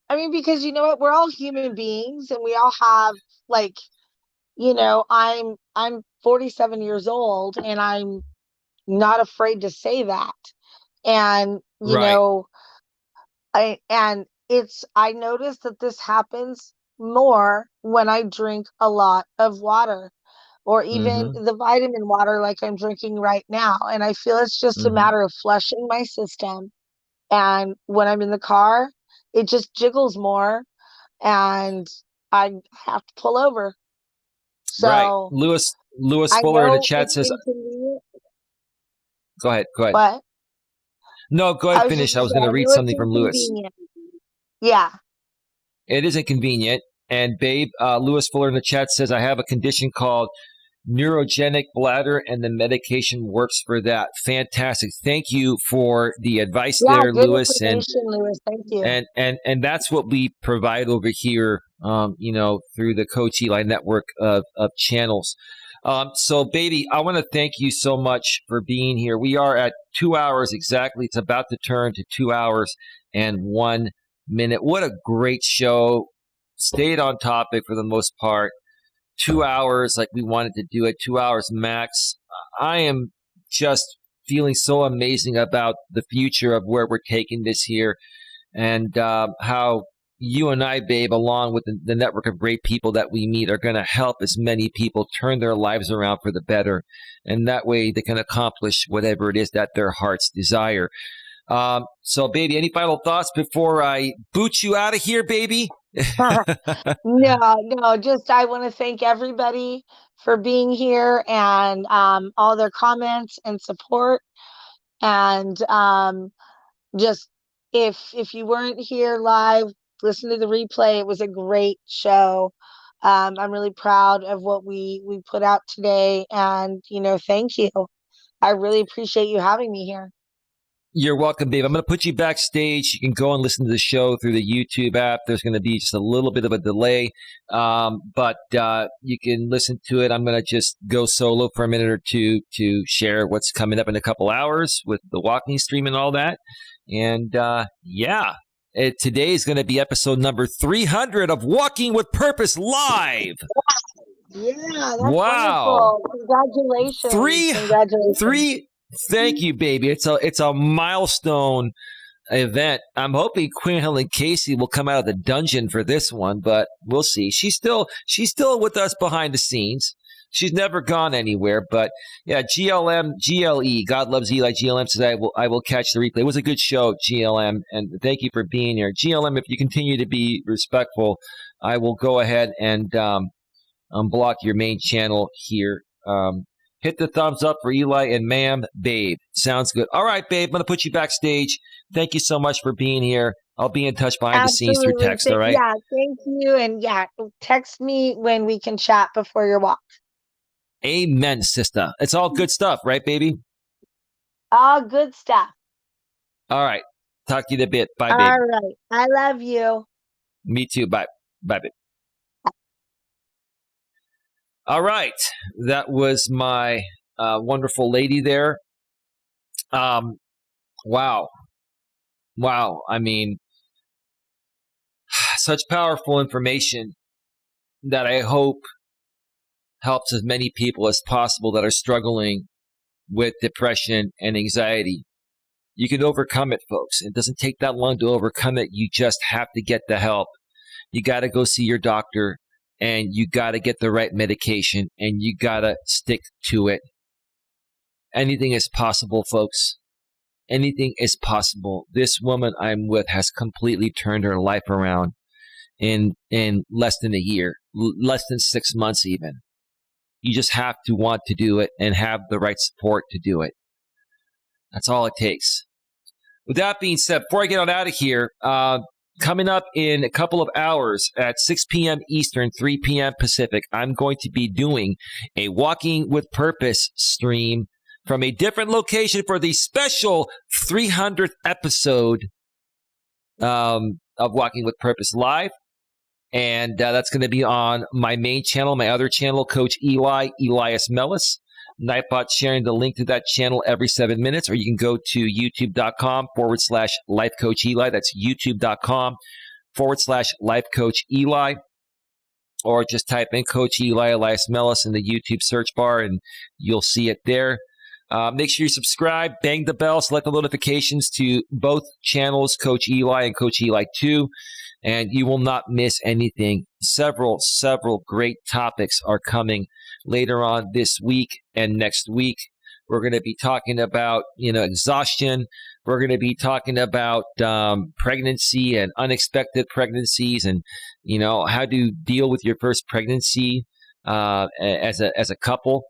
I mean, because you know what? We're all human beings and we all have like, I'm 47 years old and I'm not afraid to say that. And, Right. I notice that this happens more when I drink a lot of water or even Mm-hmm. the vitamin water like I'm drinking right now. And I feel it's just a Mm-hmm. matter of flushing my system. And when I'm in the car, it just jiggles more and I have to pull over. Right. So Lewis I Fuller in the know chat it's says, inconvenient, go ahead. Go ahead. but No, go ahead, I was just finish. I gonna was say, going to I read know it's something from Lewis. inconvenient. Yeah. It is inconvenient. And babe, Lewis Fuller in the chat says, I have a condition called neurogenic bladder, and the medication works for that. Fantastic. Thank you for the advice Yeah, there, good Lewis. And information, Lewis. Thank you. and that's what we provide over here, through the Coach Eli network of channels. So, baby, I want to thank you so much for being here. We are at 2 hours exactly. It's about to turn to 2 hours and 1 minute. What a great show. Stayed on topic for the most part. 2 hours like we wanted to do it, 2 hours max. I am just feeling so amazing about the future of where we're taking this here, and how you and I, babe, along with the network of great people that we meet, are going to help as many people turn their lives around for the better. And that way they can accomplish whatever it is that their hearts desire. So, baby, any final thoughts before I boot you out of here, baby? No, just I want to thank everybody for being here and all their comments and support. And just if you weren't here live, listen to the replay. It was a great show. I'm really proud of what we put out today, and thank you. I really appreciate you having me here. You're welcome, Dave. I'm going to put you backstage. You can go and listen to the show through the YouTube app. There's going to be just a little bit of a delay, but you can listen to it. I'm going to just go solo for a minute or two to share what's coming up in a couple hours with the walking stream and all that. And today is going to be episode number 300 of Walking with Purpose Live. Yeah, that's wow. Wonderful. Congratulations. Thank you, baby. It's a milestone event. I'm hoping Queen Helen Casey will come out of the dungeon for this one, but we'll see. She's still with us behind the scenes. She's never gone anywhere. But yeah, GLE, God loves Eli. GLM says I will catch the replay. It was a good show, GLM, and thank you for being here. GLM, if you continue to be respectful, I will go ahead and unblock your main channel here. Hit the thumbs up for Eli and ma'am, babe. Sounds good. All right, babe, I'm going to put you backstage. Thank you so much for being here. I'll be in touch behind the scenes through Absolutely. text. All right. Yeah, thank you. And yeah, text me when we can chat before your walk. Amen, sister. It's all good stuff, right, baby? All good stuff. All right. Talk to you in a bit. Bye, All baby. right. I love you. Me too. Bye. Bye, baby. All right. That was my wonderful lady there. Wow. Wow. I mean, such powerful information that I hope helps as many people as possible that are struggling with depression and anxiety. You can overcome it, folks. It doesn't take that long to overcome it. You just have to get the help. You got to go see your doctor, and you got to get the right medication, and you got to stick to it. Anything is possible, folks. Anything is possible. This woman I'm with has completely turned her life around in less than a year, less than 6 months even. You just have to want to do it and have the right support to do it. That's all it takes. With that being said, before I get on out of here, coming up in a couple of hours at 6 p.m. Eastern, 3 p.m. Pacific, I'm going to be doing a Walking with Purpose stream from a different location for the special 300th episode of Walking with Purpose Live. And that's going to be on my main channel, my other channel, Coach Eli, Elias Melas. Nightbot sharing the link to that channel every 7 minutes, or you can go to youtube.com/Life Coach Eli. That's youtube.com/Life Coach Eli. Or just type in Coach Eli, Elias Melas in the YouTube search bar, and you'll see it there. Make sure you subscribe, bang the bell, select the notifications to both channels, Coach Eli and Coach Eli 2, and you will not miss anything. Several great topics are coming later on this week and next week. We're going to be talking about, exhaustion. We're going to be talking about pregnancy and unexpected pregnancies, and how to deal with your first pregnancy as a couple.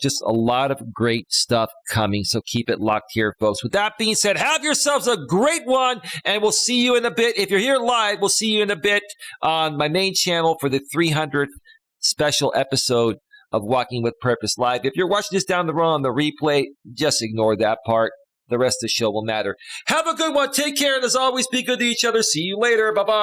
Just a lot of great stuff coming, so keep it locked here, folks. With that being said, have yourselves a great one, and we'll see you in a bit. If you're here live, we'll see you in a bit on my main channel for the 300th special episode of Walking with Purpose Live. If you're watching this down the road on the replay, just ignore that part. The rest of the show will matter. Have a good one. Take care, and as always, be good to each other. See you later. Bye-bye.